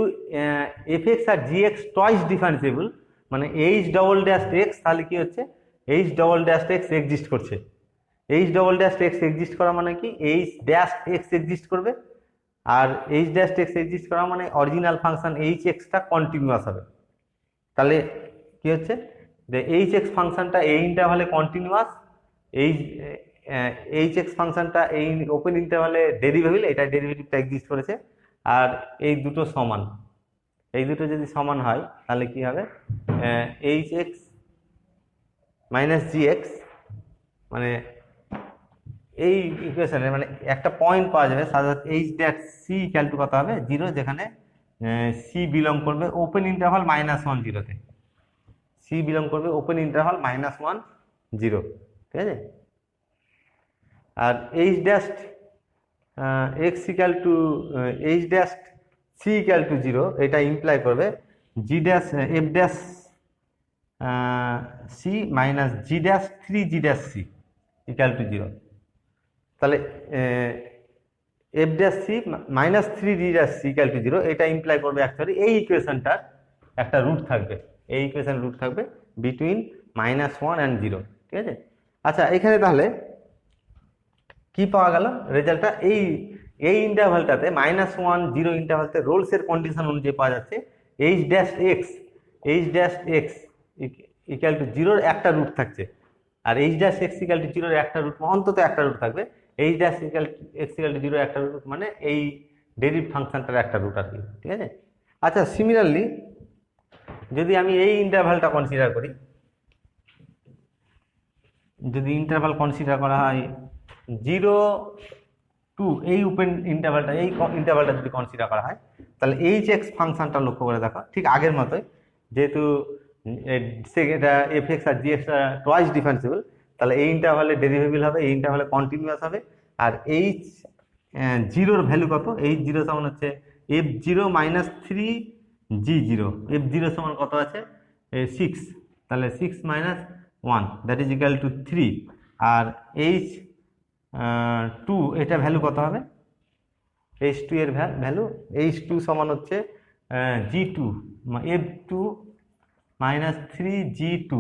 এফ এক্স আর জি এক্স টয়েস ডিফারেন্সিয়েবল, মানে এইচ ডবল ড্যাশ এক্স, তাহলে কি হচ্ছে h double dash x exist করছে, h double dash x exist করা মানে কি এইচ ড্যাশ এক্স এক্সিস্ট করবে, আর এইচ ড্যাশ এক্স এক্সিস্ট করা মানে অরিজিনাল ফাংশন এইচ এক্সটা কন্টিনিউয়াস হবে। তাহলে কি হচ্ছে যে এইচ এক্স ফাংশনটা এই ইন্টারভালে কন্টিনিউয়াস, এইচ এক্স ফাংশনটা এই ওপেন ইন্টারভালে ডেরিভেবল, এটা ডেরিভেটিভটা এক্সিস্ট করেছে, আর এই দুটো সমান, এই দুটো যদি সমান হয় তাহলে কি হবে, h x minus g x, মানে এই ইকুয়েশনে মানে একটা পয়েন্ট পাওয়া যাবে, সাধারণত h dash c equal to কত হবে 0, যেখানে সি বিলং করবে ওপেন ইন্টারভাল -1 0-তে, সি বিলং করবে ওপেন ইন্টারভাল -1 0, ঠিক আছে, আর h dash x equal to h dash c equal to 0, এটা ইমপ্লাই করবে g dash f dash c minus g dash 3 g dash c equal to 0, তাহলে f dash c minus 3 g dash c equal to 0, এটা imply করবে actually এই ইকুয়েশনটার একটা root থাকবে, এই equation root থাকবে বিটুইন -1 অ্যান্ড 0, ঠিক আছে। আচ্ছা এখানে তাহলে কি পাওয়া গেল রেজাল্টটা, এই ইন্টারভালটাতে -1 0 ইন্টারভালতে রোলসের কন্ডিশন অনুযায়ী পাওয়া যাচ্ছে h dash x equal to 0-র একটা রুট থাকছে, আর h dash x equal to 0-র একটা রুট, অন্তত একটা রুট থাকবে, h dash x equal to 0 একটা রুট, মানে এই ডেরিভ ফাংশনটার একটা রুট আর কি, ঠিক আছে। আচ্ছা সিমিলারলি যদি আমি এই ইন্টারভালটা কনসিডার করি, যদি ইন্টারভাল কনসিডার করা হয় 0 2, এই ওপেন ইন্টারভালটা, এই ইন্টারভালটা যদি কনসিডার করা হয়, তাহলে এইচ এক্স ফাংশনটা লক্ষ্য করে দেখো ঠিক আগের মতোই, যেহেতু এটা এফ এক্স আর জি এক্স টয়েস ডিফারেন্সিবল, তাহলে এই ইন্টারভালে ডেরিভেবল হবে, এই ইন্টারভালে কন্টিনিউয়াস হবে, আর এইচ জিরোর ভ্যালু কত, এইচ জিরো সমান হচ্ছে f zero minus 3 g zero, f zero সমান কত আছে 6, তাহলে 6 - 1 দ্যাট ইজ ইকুয়াল টু 3, আর H2 এটা ভ্যালু কত হবে? H2 এর ভ্যালু H2 সমান হচ্ছে G2 F2 minus 3G2,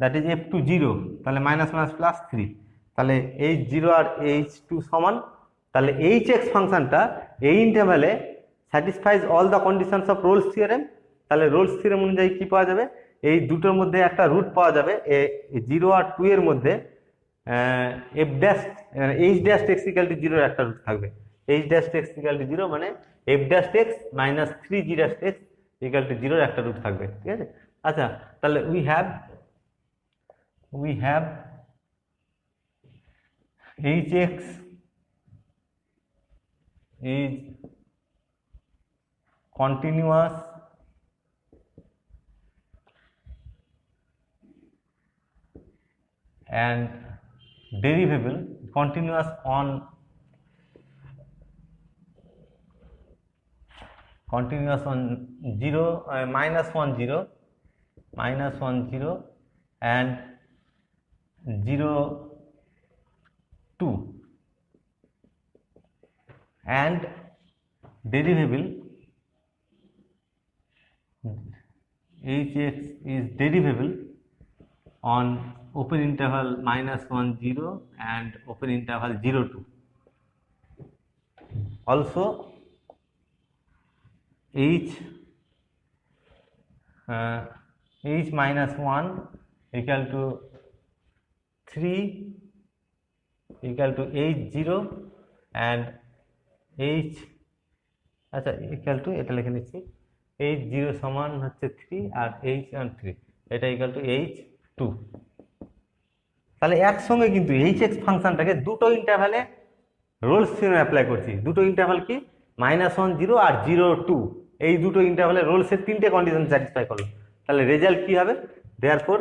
that is F2 0, তাহলে মাইনাস মাইনাস প্লাস 3, তাহলে H0 আর H2 সমান, তাহলে Hx ফাংশনটা এই ইন্টারভ্যালে satisfies all the conditions of Rolle's theorem. তাহলে রোলস থিওরেম অনুযায়ী কি পাওয়া যাবে? এই দুটোর মধ্যে একটা রুট পাওয়া যাবে, 0 আর 2 এর মধ্যে f dash h dash x equal to 0 এর একটা রুট থাকবে। h dash x equal to 0 মানে f dash x minus 3g dash x equal to 0 এর একটা রুট থাকবে, ঠিক আছে? আচ্ছা, তাহলে we have hx is continuous and derivable, continuous on minus 1 0 and 0 2, and derivable hx is derivable on open interval minus 1 0 and open interval 0 2. Also h minus 1 equal to 3 equal to h0 and h আচ্ছা equal to, এটা লিখে নিচ্ছি, h0 সমান হচ্ছে 3 আর h3 এটা equal to h2। তাহলে একসঙ্গে কিন্তু hx ফাংশনটাকে দুটো ইন্টারভ্যালে রোলস থিওরেম অ্যাপ্লাই করছি। দুটো ইন্টারভ্যাল কি? -1 0 আর 0 2, এই দুটো ইন্টারভ্যালে রোলসের তিনটে কন্ডিশন স্যাটিসফাই করলো। তাহলে রেজাল্ট কি হবে? দেয়ারফর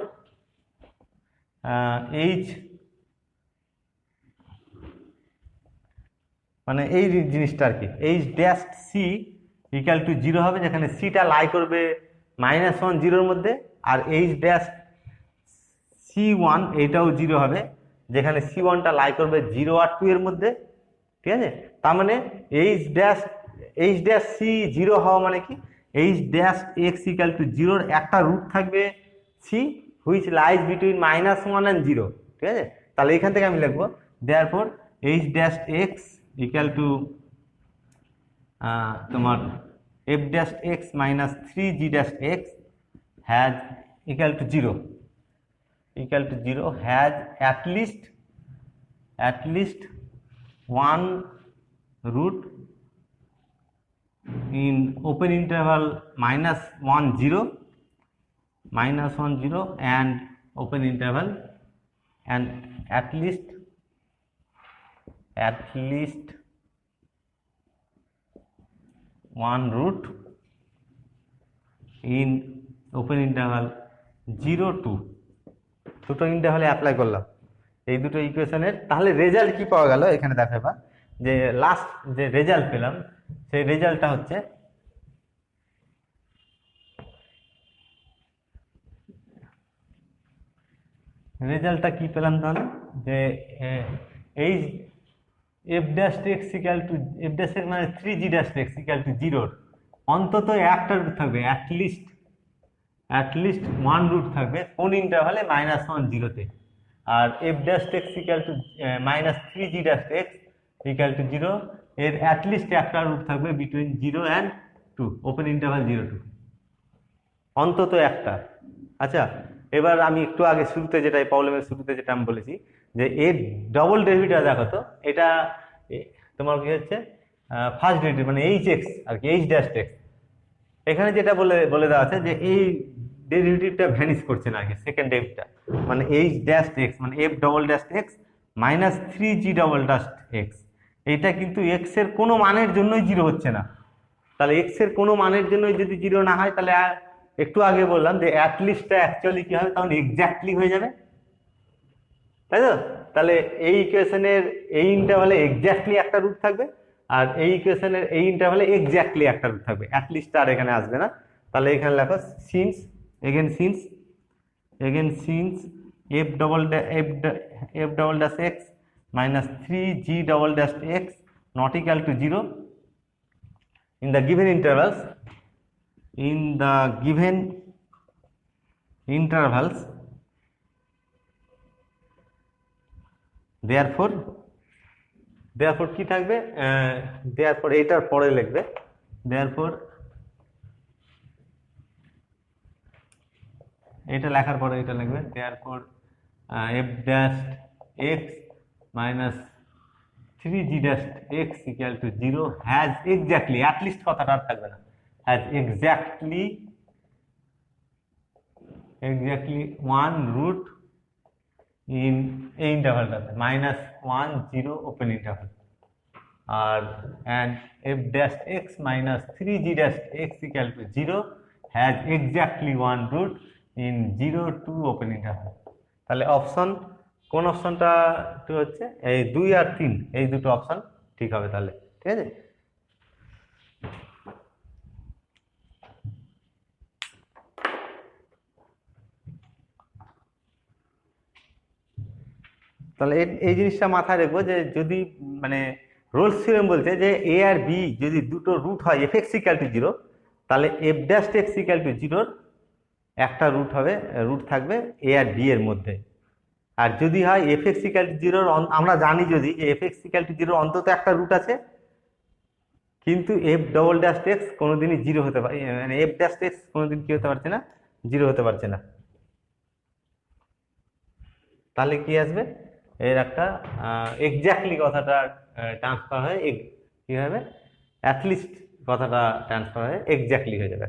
h মানে এই জিনিসটা আর কি, h dash c equal to 0 হবে, যেখানে সিটা লাই করবে -1 0 এর মধ্যে, আর h ড্যাশ C1 এটাও 0 হবে, যেখানে C1টা লাই করবে 0 আর 2 এর মধ্যে, ঠিক আছে? তার মানে h ড্যাশ C 0 হওয়া মানে কি? h dash x equal to 0 এর একটা রুট থাকবে C which lies between -1 and 0, ঠিক আছে? তাহলে এখান থেকে আমি লিখবো therefore h dash x equal two তোমার f dash x minus 3g dash x has equal to 0 has at least one root in open interval -1 0 and open interval, and at least one root in open interval 0 2। দুটো ইন্টারভ্যালে apply করলাম এই দুটো ইকুয়েশনের। তাহলে result কি পাওয়া গেল এখানে দেখাবা, যে লাস্ট যে রেজাল্ট পেলাম সেই রেজাল্টটা হচ্ছে কি পেলাম তাহলে, যে এই f dash x equal two f dash x মানে 3g dash x equal to 0 অন্তত একটা রুট থাকবে, অ্যাটলিস্ট ওয়ান রুট থাকবে কোন ইন্টারভ্যালে? -1 0 তে। আর f dash x equal two -3g dash x equal to 0 এর অ্যাটলিস্ট একটা রুট থাকবে বিটুইন 0 and 2, ওপেন ইন্টারভ্যাল 0 2, অন্তত একটা। আচ্ছা, এবার আমি একটু আগে শুরুতে যেটা এই প্রবলেমের শুরুতে যেটা আমি বলেছি যে এর ডবল ডেরিভেটিভ দেখো তো, এটা তোমার কি হচ্ছে ফার্স্ট ডেরিভেটিভ মানে hx আর কি, h ড্যাশ x। এখানে যেটা বলে দেওয়া আছে যে এই ডেরিভেটিভটা ভ্যানিশ করছে না আর কি, সেকেন্ড ডেরিভেটিভটা মানে h ড্যাশ x মানে f double dash x minus 3g double dash x, এটা কিন্তু x এর কোনো মানের জন্যই 0 হচ্ছে না। তাহলে x এর কোনো মানের জন্যই যদি 0 না হয়, তাহলে একটু আগে বললাম যে অ্যাটলিস্টটা অ্যাকচুয়ালি কি হবে, তখন এক্স্যাক্টলি হয়ে যাবে, তাই তো? তাহলে এই ইকুয়েশনের এই ইন্টারভ্যালে এক্স্যাক্টলি একটা রুট থাকবে, আর এই ইকুয়েশনের এই ইন্টারভ্যালে এক্স্যাক্টলি একটা রুট থাকবে, অ্যাটলিস্ট আর এখানে আসবে না। তাহলে এখানে লেখো since f double dash x minus 3g double dash x not equal to 0 in the given intervals. In the given intervals, therefore কি থাকবে, therefore এটার পরে লিখবে, therefore এটা লেখার পরে এটা লিখবে, therefore f dash x minus 3g dash x equal to 0 has exactly, at least কথাটা আর থাকবে না, has exactly one root in a intervalটাতে -1 0 open interval, আর and f dash x minus 3g dash x equal to 0 has exactly one root in 0 2 open interval. তাহলে option কোন অপশনটা হচ্ছে, এই 2 আর 3 এই দুটো অপশন ঠিক হবে তাহলে, ঠিক আছে। তাহলে এই জিনিসটা মাথায় রাখবো যে যদি মানে রোলস থিওরেম বলছে যে এ আর বি যদি দুটো রুট হয় এফ এক্স ইকুয়াল টু 0, তাহলে f dash x equal to 0 একটা রুট থাকবে এ আর বি এর মধ্যে। আর যদি হয় এফ এক্স ইকুয়াল টু 0, আমরা জানি যদি যে এফ এক্স ইকুয়াল টু 0 অন্তত একটা রুট আছে, কিন্তু এফ ডবল ড্যাশ এক্স কোনোদিনই 0 হতে পারে, মানে এফ ড্যাশ এক্স কোনোদিন কি হতে পারছে না, 0 হতে পারছে না। তাহলে কি আসবে, এর একটা এক্স্যাক্টলি কথাটা ট্রান্সফার হয়ে কি হবে, অ্যাটলিস্ট কথাটা ট্রান্সফার হয়ে এক্স্যাক্টলি হয়ে যাবে।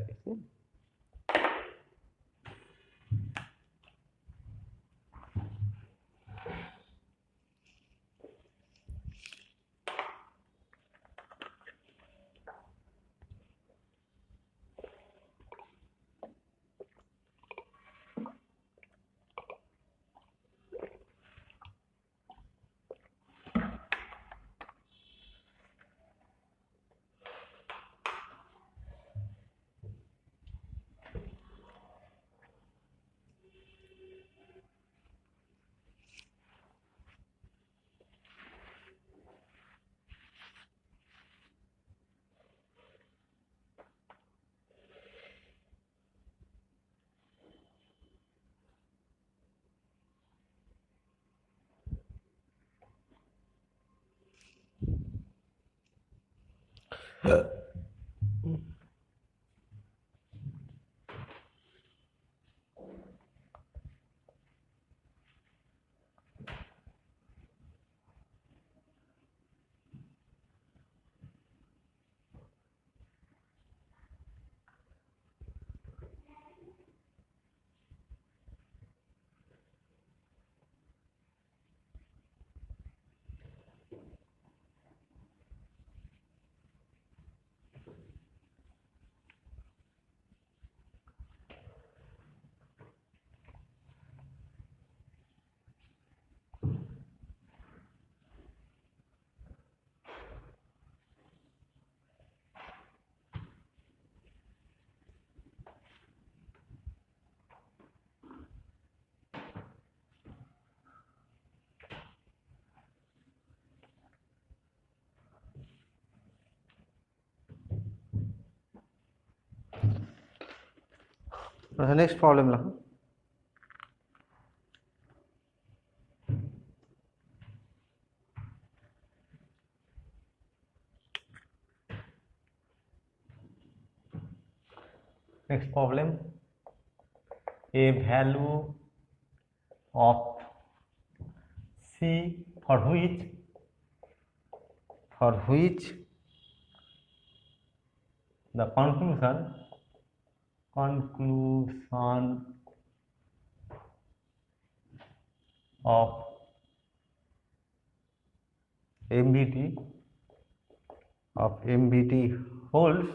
नेक्स्ट प्रॉब्लम लिखो। Next problem, a value of c for which the conclusion of MBT holds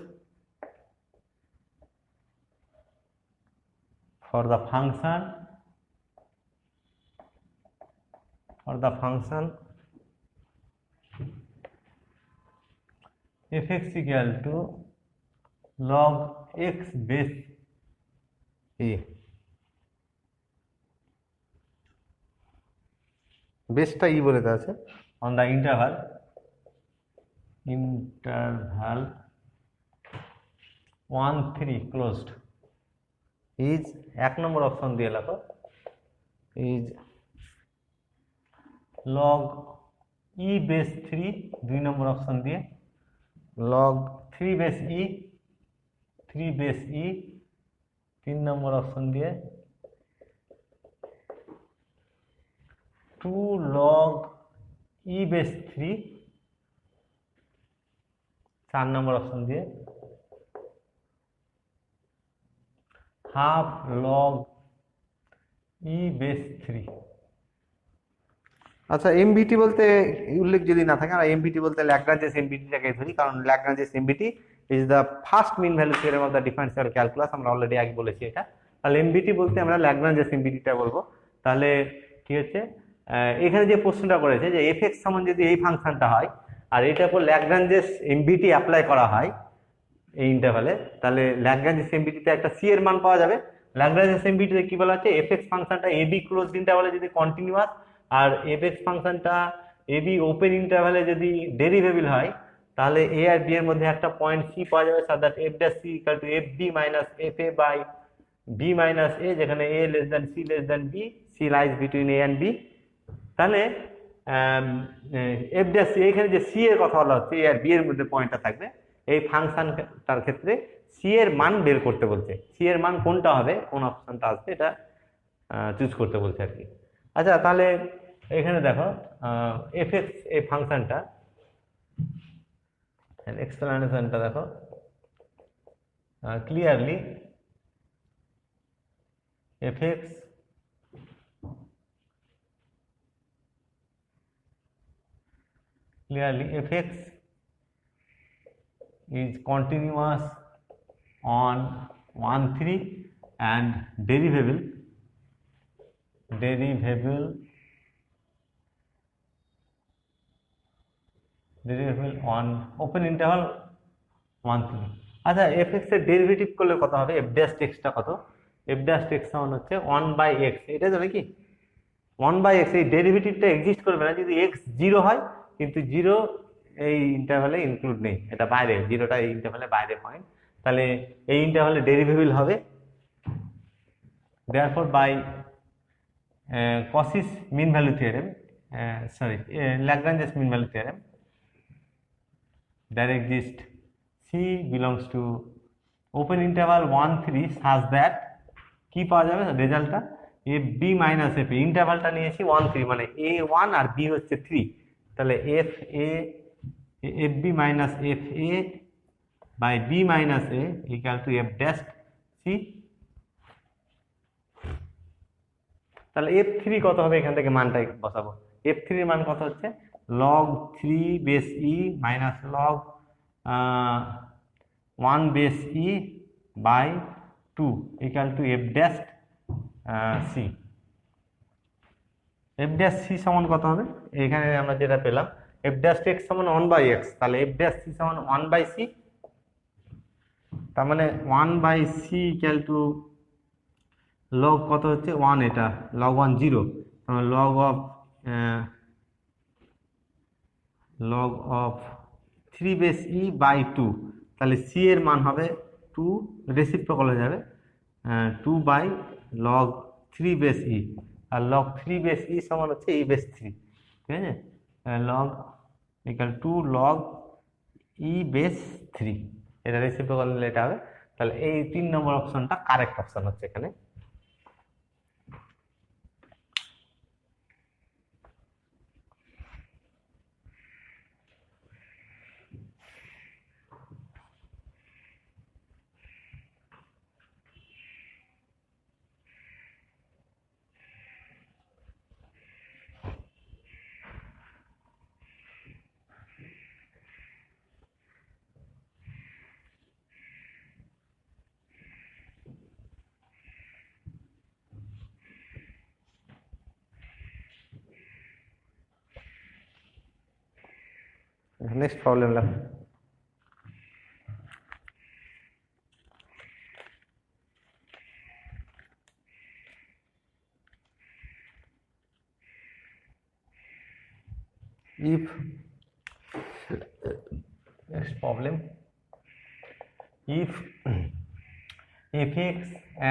for the function f(x) equal to log x base a, বেসটা ই বলে দেওয়া আছে on the interval 1 3 closed is 1 নম্বর অপশন দিয়ে লেখো ইজ log e বেস 3 2 নম্বর অপশন দিয়ে log 3 base e 3 base e 3 নম্বর অপশন দিয়ে 2 log e বেস 3 4 নম্বর অপশন দিয়ে হাফ log e বেস 3। আচ্ছা এমবিটি বলতে উল্লেখ যদি না থাকে আমরা এমবিটি বলতে ল্যাগ্রাঞ্জেস এমবিটিটাকে ধরি, কারণ Lagrange's MVT is the first mean value theorem of the differential calculus, আমরা অলরেডি আগে বলেছি এটা। তাহলে এমবিটি বলতে আমরা ল্যাগ্রাঞ্জেস এমবিটিটা বলবো। তাহলে কি হচ্ছে, এখানে যে প্রশ্নটা করেছে যে এফ এক্স সমান যদি এই ফাংশনটা হয় আর এটার উপর ল্যাগ্রাঞ্জেস এমবিটি অ্যাপ্লাই করা হয় এই ইন্টারভ্যালে, তাহলে ল্যাগ্রাঞ্জেস এমবিটিতে একটা সি এর মান পাওয়া যাবে। ল্যাগ্রাঞ্জেস এমবিটিতে কি বলা হচ্ছে, এফ এক্স ফাংশনটা এ বি ক্লোজ ইন্টারভ্যালে যদি কন্টিনিউয়াস আর এফ এক্স ফাংশনটা এ বি ওপেন ইন্টারভ্যালে যদি ডেরিভেবল হয়, তাহলে এ আর বি এর মধ্যে একটা পয়েন্ট সি পাওয়া যাবে, so that f dash c equal to f b minus f a by b minus a, যেখানে a less than c less than b, c lies between a and b। তাহলে f dash c, এখানে যে c এর কথা বলা হচ্ছে a আর b এর মধ্যে পয়েন্টটা থাকবে, এই ফাংশনটার ক্ষেত্রে c এর মান বের করতে বলছে। c এর মান কোনটা হবে, কোন অপশনটা আসবে, এটা চুজ করতে বলছে আর কি। আচ্ছা তাহলে এখানে দেখো এফ এক্স এই ফাংশনটা এক্সপ্লেনেশনটা দেখো clearly, F x is continuous on 1 3 and derivable on open interval 1 3। আচ্ছা এফ এক্স এর ডেরিভেটিভ করলে কত হবে, এফ ড্যাশ এক্সটা কত, এফ ড্যাশ এক্স সমান হচ্ছে 1/x, এটা যাবে কি 1/x, এই ডেরিভেটিভটা এক্সিস্ট করবে না যদি এক্স 0 হয়, কিন্তু 0 এই ইন্টারভ্যালে ইনক্লুড নেই, এটা বাইরে, 0টা এই ইন্টারভ্যালে বাইরে পয়েন্ট, তাহলে এই ইন্টারভ্যালে ডেরিভেবল হবে। therefore by Cauchy's mean value theorem, Lagrange's mean value theorem, there exists c belongs to open interval 1 3 such that কি পাওয়া যাবে রেজাল্টটা, f b minus f a, ইন্টারভালটা নিয়েছি 1 3 মানে এ 1 আর বি হচ্ছে 3, তাহলে f b minus f a by b minus a equal to f dash c. তাহলে এফ থ্রি কত হবে, এখান থেকে মানটাই বসাবো। এফ থ্রির মান কত হচ্ছে log 3 base e minus log 1 base e by 2 equal to f dash c. F dash c সমান কত হবে, এখানে আমরা যেটা পেলাম এফ ড্যাশ এক্স সমান 1/x, তাহলে এফ ড্যাশ সি সমান 1/c, তার মানে 1/c ইকুয়াল টু লগ কত হচ্ছে 1, এটা log 1 0, log of 3 base e by 2, তাহলে সি এর মান হবে 2, রেসিপ্রোকাল হয়ে যাবে 2 বাই লগ 3 বেস ই, আর লগ 3 বেস ই সমান হচ্ছে ই বেস 3, ঠিক আছে, log equal 2 log e base 3, এটা রেসিপ্রোকাল নিলে এটা হবে। তাহলে এই 3 নম্বর অপশনটা কারেক্ট অপশন হচ্ছে এখানে। नेक्स्ट प्रॉब्लम ला if next problem, if fx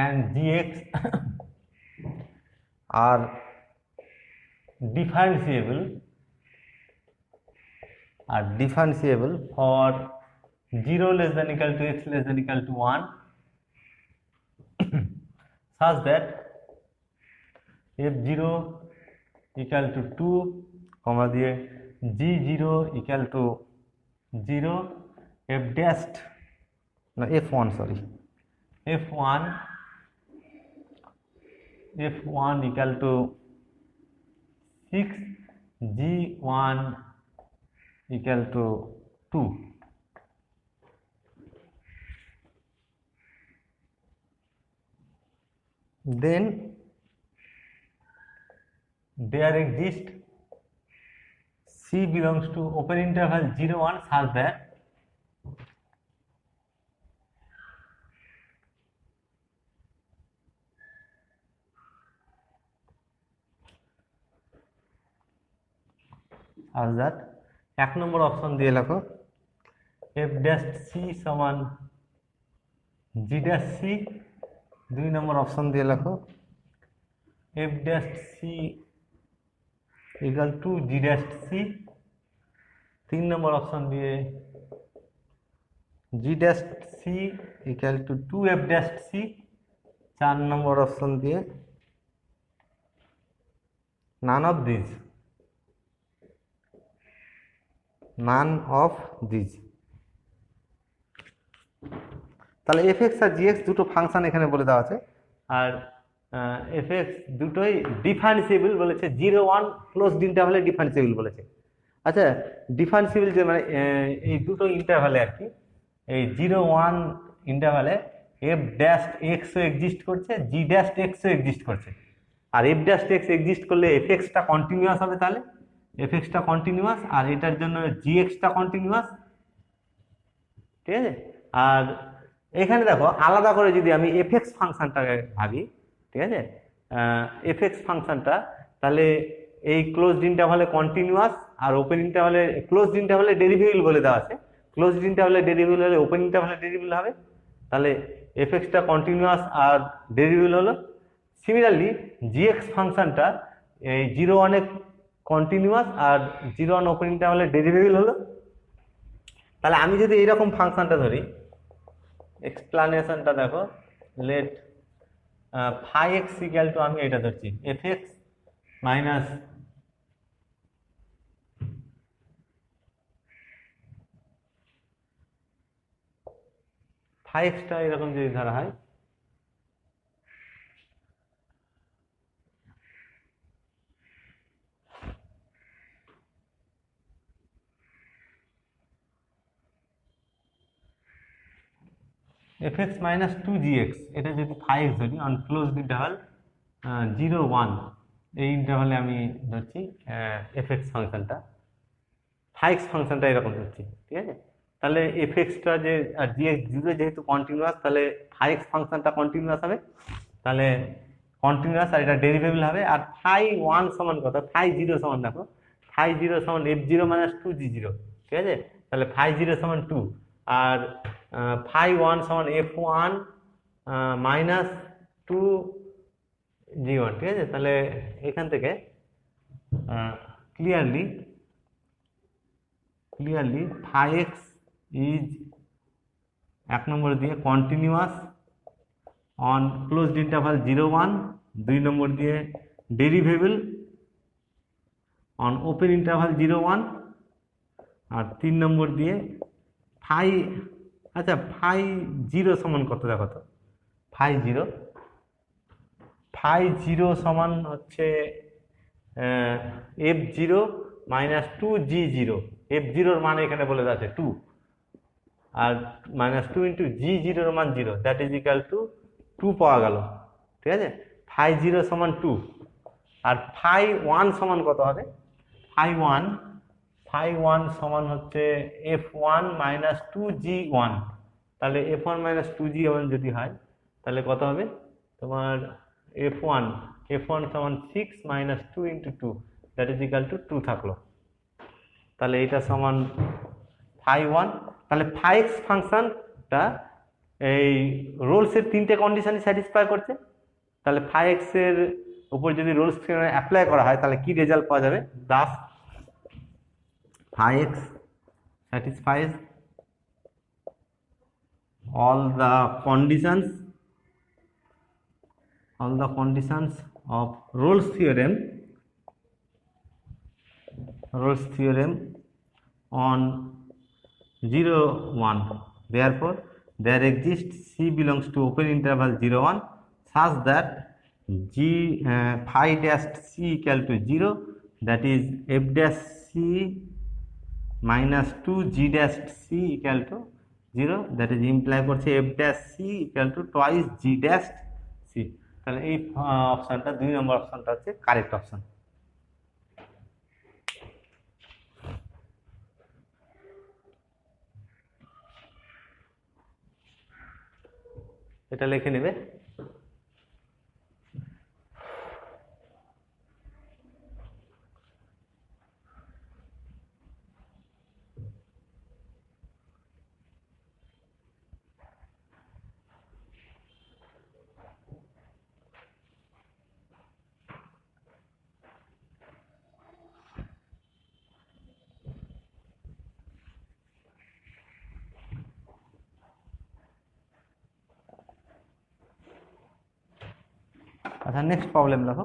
and gx are differentiable for 0 less than equal to x less than equal to 1 such that f0 equal to 2 comma দিয়ে g0 equal to 0 f dashed no f1 sorry f1 equal to 6 g1 equal to 2. Then there exists C belongs to open interval 0 1 such that এক নম্বর অপশন দিয়ে লেখো f dash c সমান g dash c, 2 নম্বর অপশন দিয়ে লেখো f dash c equal to g dash c, 3 নম্বর অপশন দিয়ে g dash c equal to 2f dash c, 4 নম্বর অপশন দিয়ে none of these তাহলে fx আর gx দুটো ফাংশন এখানে বলে দেওয়া আছে আর fx দুটোই ডিফারেন্সিয়েবল বলেছে 0 1 ক্লোজড ইন্টারভালে ডিফারেন্সিয়েবল বলেছে। আচ্ছা ডিফারেন্সিয়েবল যে মানে এই দুটো ইন্টারভালে আর কি এই 0 1 ইন্টারভালে f ড্যাশ x ও এক্সিস্ট করছে g ড্যাশ x ও এক্সিস্ট করছে আর f ড্যাশ x এক্সিস্ট করলে fx টা কন্টিনিউয়াস হবে, তাহলে fx টা কন্টিনিউয়াস আর এটার জন্য gx টা কন্টিনিউয়াস, ঠিক আছে। আর এখানে দেখো আলাদা করে যদি আমি fx ফাংশনটাকে ভাবি, ঠিক আছে, fx ফাংশনটা তাহলে এই ক্লোজড ইন্টারভালে কন্টিনিউয়াস আর ওপেন ইন্টারভালে ক্লোজড ইন্টারভালে ডেরিভেবল বলে দেওয়া আছে, ক্লোজড ইন্টারভালে ডেরিভেবল হলে ওপেন ইন্টারভালে ডেরিভেবল হবে, তাহলে fx টা কন্টিনিউয়াস আর ডেরিভেবল হলো। সিমিলারলি gx ফাংশনটা এই 0 1 এ কন্টিনিউয়াস আর 0 1 ওপেন ইন্টারভালে ডেরিভেবল হলো। তাহলে আমি যদি এইরকম ফাংশনটা ধরি, এক্সপ্লানেশনটা দেখো, let phi x equal to আমি এটা ধরছি fx মাইনাস phi x টা এরকম যদি ধরা হয় fx minus 2gx, এটা যদি phi x ধরি অন ক্লোজড ইন্টারভাল 0 1 এই ইন্টারভালে আমি ধরছি fx ফাংশনটা, phi x ফাংশনটা এরকম ধরছি, ঠিক আছে। তাহলে fx টা যে আর gx যেহেতু কন্টিনিউয়াস তাহলে phi x ফাংশনটা কন্টিনিউয়াস হবে, তাহলে কন্টিনিউয়াস আর এটা ডেরিভেবল হবে। আর phi 1 সমান কত, phi 0 সমান দেখো phi 0 সমান f0 minus 2g0, ঠিক আছে। তাহলে phi 0 সমান 2 আর phi 1 সমান f1 মাইনাস 2g1, ঠিক আছে। তাহলে এখান থেকে ক্লিয়ারলি phi x ইজ এক নম্বর দিয়ে কন্টিনিউয়াস অন ক্লোজড ইন্টারভাল 0 1, 2 নম্বর দিয়ে ডেরিভেবল অন ওপেন ইন্টারভাল 0 1 আর 3 নম্বর দিয়ে phi, আচ্ছা phi 0 সমান কত দেখো তো, phi 0 সমান হচ্ছে f0 মাইনাস 2g0, f0 এর মান এখানে বলে দেওয়া আছে 2 আর মাইনাস 2 ইন্টু g0 এর মান 0, দ্যাট ইজ ইকুয়াল টু 2 পাওয়া গেল, ঠিক আছে। phi 0 সমান 2 আর phi 1 সমান কত হবে, phi 1 সমান হচ্ছে f1 মাইনাস 2g1, তাহলে f1 মাইনাস 2g1 যদি হয় তাহলে কত হবে তোমার f1 সমান 6 minus 2 into 2, that is equal two 2 থাকলো। তাহলে এটা সমান φ1, তাহলে φx ফাংশনটা এই রোলসের তিনটে কন্ডিশনই স্যাটিসফাই করছে। তাহলে φx এর উপর যদি রোলস থিওরেম অ্যাপ্লাই করা হয় তাহলে কি রেজাল্ট পাওয়া যাবে, Das φx satisfies all the conditions of Rolle's theorem on 0 1. Therefore there exists C belongs to open interval 0 1 such that phi dash C equal to 0, that is f dash C minus 2 g dash C equal to 0, that is imply করছে f dash C equal to twice g dash C। তাহলে এই অপশনটা 2 নম্বর অপশনটা হচ্ছে correct option. এটা লিখে নেবে। আচ্ছা, নেক্সট প্রবলেম দেখো।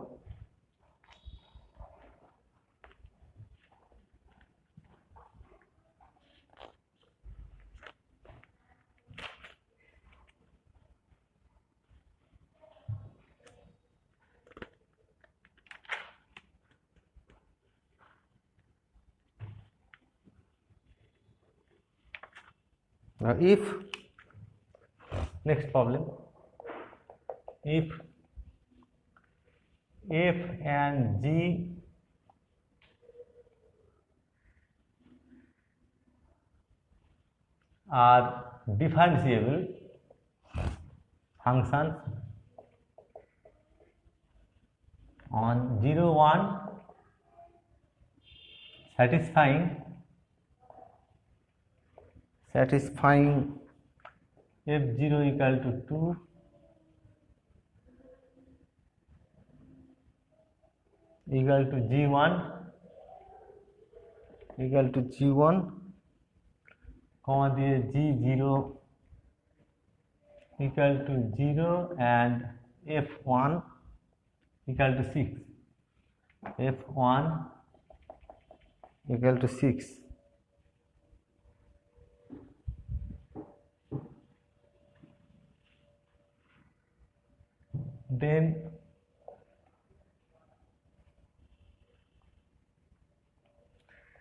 Now if next problem, if f and g are differentiable functions on 0 1 satisfying f0 equal to 2 equal to g1 comma দিয়ে g0 equal to 0 and f1 equal to 6, f1 equal to 6, then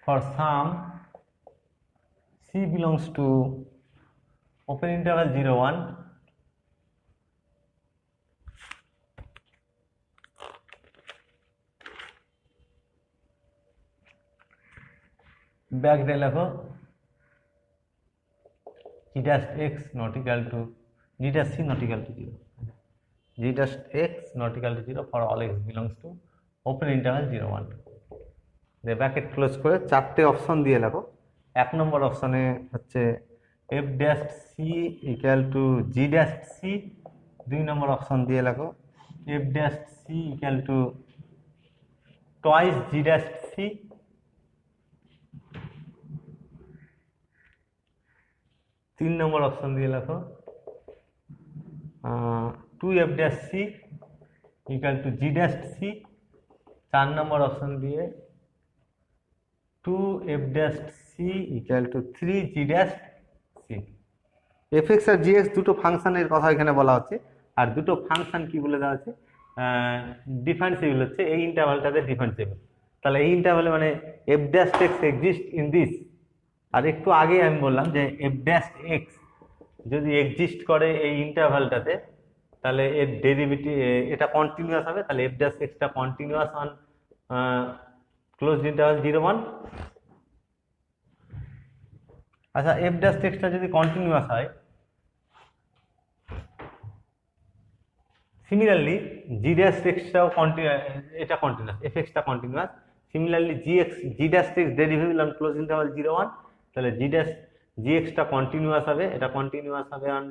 for some C belongs to open interval 0 1 back দিয়ে লেখো g dash x not equal to g dash c not equal to 0, g dash x not equal to 0 for all x belongs to open interval 0 1। যে bracket close করে চারটে option দিয়ে লেখো। এক নম্বর অপশনে হচ্ছে f dash c equal to g dash c, দুই নম্বর অপশন দিয়ে লেখো f dash c equal to twice g dash c, তিন নম্বর অপশন দিয়ে লেখো 2f dash c equal to g dash c, চার নম্বর অপশন দিয়ে 2f dash c equal to 3g dash c। fx R gx দুটো ফাংশনের কথা এখানে বলা হচ্ছে, আর দুটো ফাংশন কি বলে দেওয়া আছে, ডিফারেন্সিয়েবল হচ্ছে এই ইন্টারভালটাতে ডিফারেন্সিয়েবল। তাহলে এই ইন্টারভালে মানে f dash x exist in this, আর একটু আগে আমি বললাম যে f dash x যদি এক্সিস্ট করে এই ইন্টারভালটাতে তাহলে এর ডেরিভেটিভ এটা কন্টিনিউয়াস হবে, তাহলে f dash x টা কন্টিনিউয়াস অন ক্লোজড ইন্টারভাল 0 1। আচ্ছা, f dash x টা যদি কন্টিনিউয়াস হয়, সিমিলারলি g dash x টাও এটা কন্টিনিউয়াস, fx টা continuous, similarly g dash x derivable on close interval 0 1, তাহলে জি এক্সটা কন্টিনিউয়াস হবে, এটা কন্টিনিউয়াস হবে অন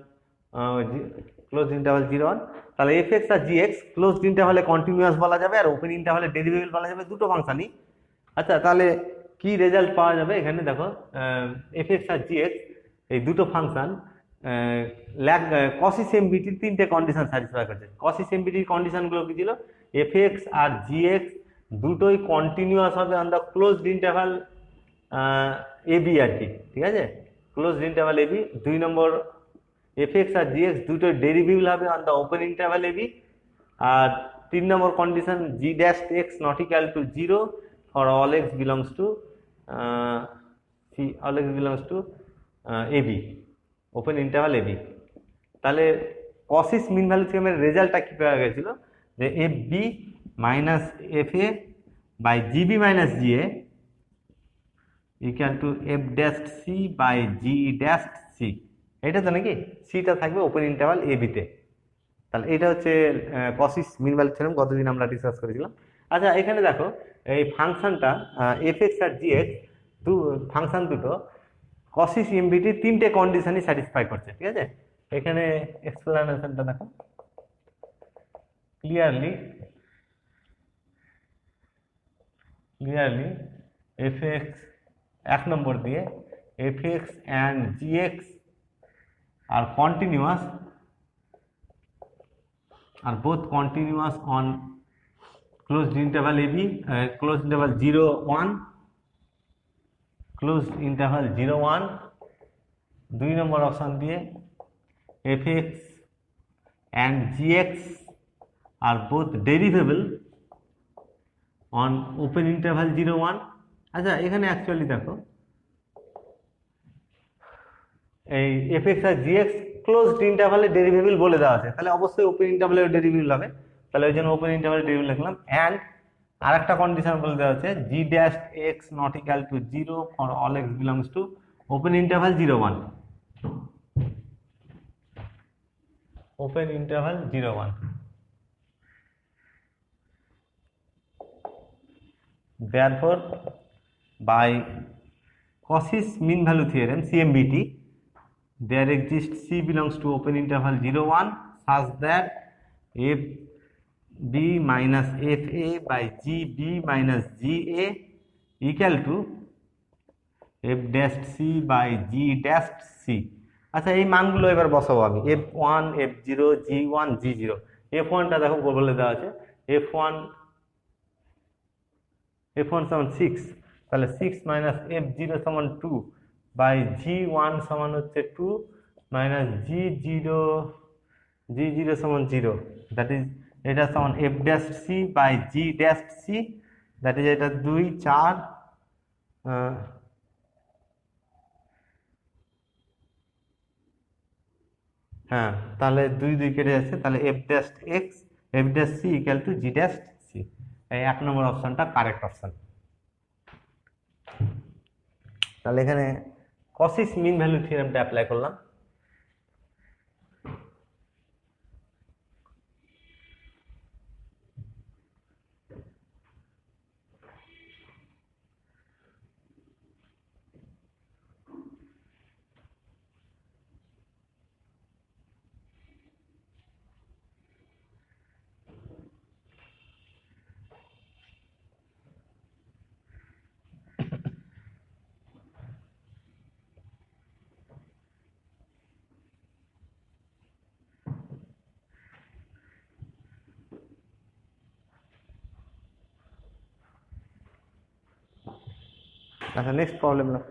ক্লোজ ইন্টারভাল 0 1, তাহলে এফ এক্স আর জি এক্স ক্লোজ ইন্টারভালে কন্টিনিউয়াস বলা যাবে আর ওপেন ইন্টারভালে ডেরিভেবল বলা যাবে, দুটো ফাংশনই। আচ্ছা, তাহলে কি রেজাল্ট পাওয়া যাবে এখানে দেখো, এফ এক্স আর জি এক্স এই দুটো ফাংশন কসিস এমবিটির তিনটে কন্ডিশন স্যাটিসফাই করছে। কসিস এমবিটির কন্ডিশনগুলো কি ছিল? এফ এক্স আর জি এক্স দুটোই কন্টিনিউয়াস হবে on the closed interval AB আর কি, ঠিক আছে, ক্লোজড ইন্টারভাল এবি। 2 নম্বর, এফ এক্স আর জি এক্স দুটোই ডেরিভেবল হবে on the open interval AB. আর 3 নম্বর কন্ডিশন, g dash x not equal to 0 for all x belongs to AB, open interval AB. তাহলে কসিস মিন ভ্যালু থিওরেমের রেজাল্টটা কি পাওয়া গেছিল? যে f b minus f a by g b minus g a equal to f dash c by g dash c. এটা তো নাকি সিটা থাকবে ওপেন ইন্টারভাল এ বিতে। তাহলে এটা হচ্ছে কসিস মিন ভ্যালু থিওরেম, কতদিন আমরা ডিসকাস করেছিলাম। আচ্ছা, এখানে দেখো এই ফাংশনটা এফ এক্স আর জি এক্স ফাংশন দুটো কসিস এমবিটি তিনটে কন্ডিশনই স্যাটিসফাই করছে, ঠিক আছে। এখানে এক্সপ্লেনেশনটা দেখো ক্লিয়ারলি এফ এক্স 1 নম্বর দিয়ে f x and g x আর কন্টিনিউয়াস, আর both continuous on closed interval AB, closed interval 0 1, closed interval 0 1। 2 নম্বর অপশন দিয়ে fx and gx are both derivable on open interval 0 1। আচ্ছা, এখানে অ্যাকচুয়ালি দেখো এই fx আর gx ক্লোজড ইন্টারভালে ডেরিভেবল বলে দেওয়া আছে, তাহলে অবশ্যই ওপেন ইন্টারভালে ডেরিভেবল হবে, তাহলে ওই জন্য ওপেন ইন্টারভালে ডেরিভেবল লিখলাম। অ্যান্ড আর একটা কন্ডিশন বলে দেওয়া আছে, g dash x not equal to 0 for all x belongs to open interval 0 1, open interval 0 1। Therefore, by Cauchy's mean value theorem (CMVT), there exists C belongs to open interval 0 1 such that f b minus f a by g b minus g a equal to f dash c by g dash c। আচ্ছা, এই মানগুলো এবার বসাবো আমি, f1 f0 g1 g0। f1টা দেখো বলে দেওয়া আছে, f1 সমান 6, তাহলে 6 মাইনাস f0 সমান 2 বাই g1 সমান হচ্ছে 2 মাইনাস g0 সমান 0, দ্যাট ইজ এটা সমান f ড্যাশ c বাই g dash c, that is এটা 2 4, হ্যাঁ, তাহলে 2 2 কেটে যাচ্ছে, তাহলে f dash x f dash c equal to g dash c। এই 1 নম্বর অপশনটা কারেক্ট অপশন। তাহলে এখানে কসিস মিন ভ্যালু থিওরেমটা অ্যাপ্লাই করলাম। আচ্ছা, নেক্সট প্রবলেম না,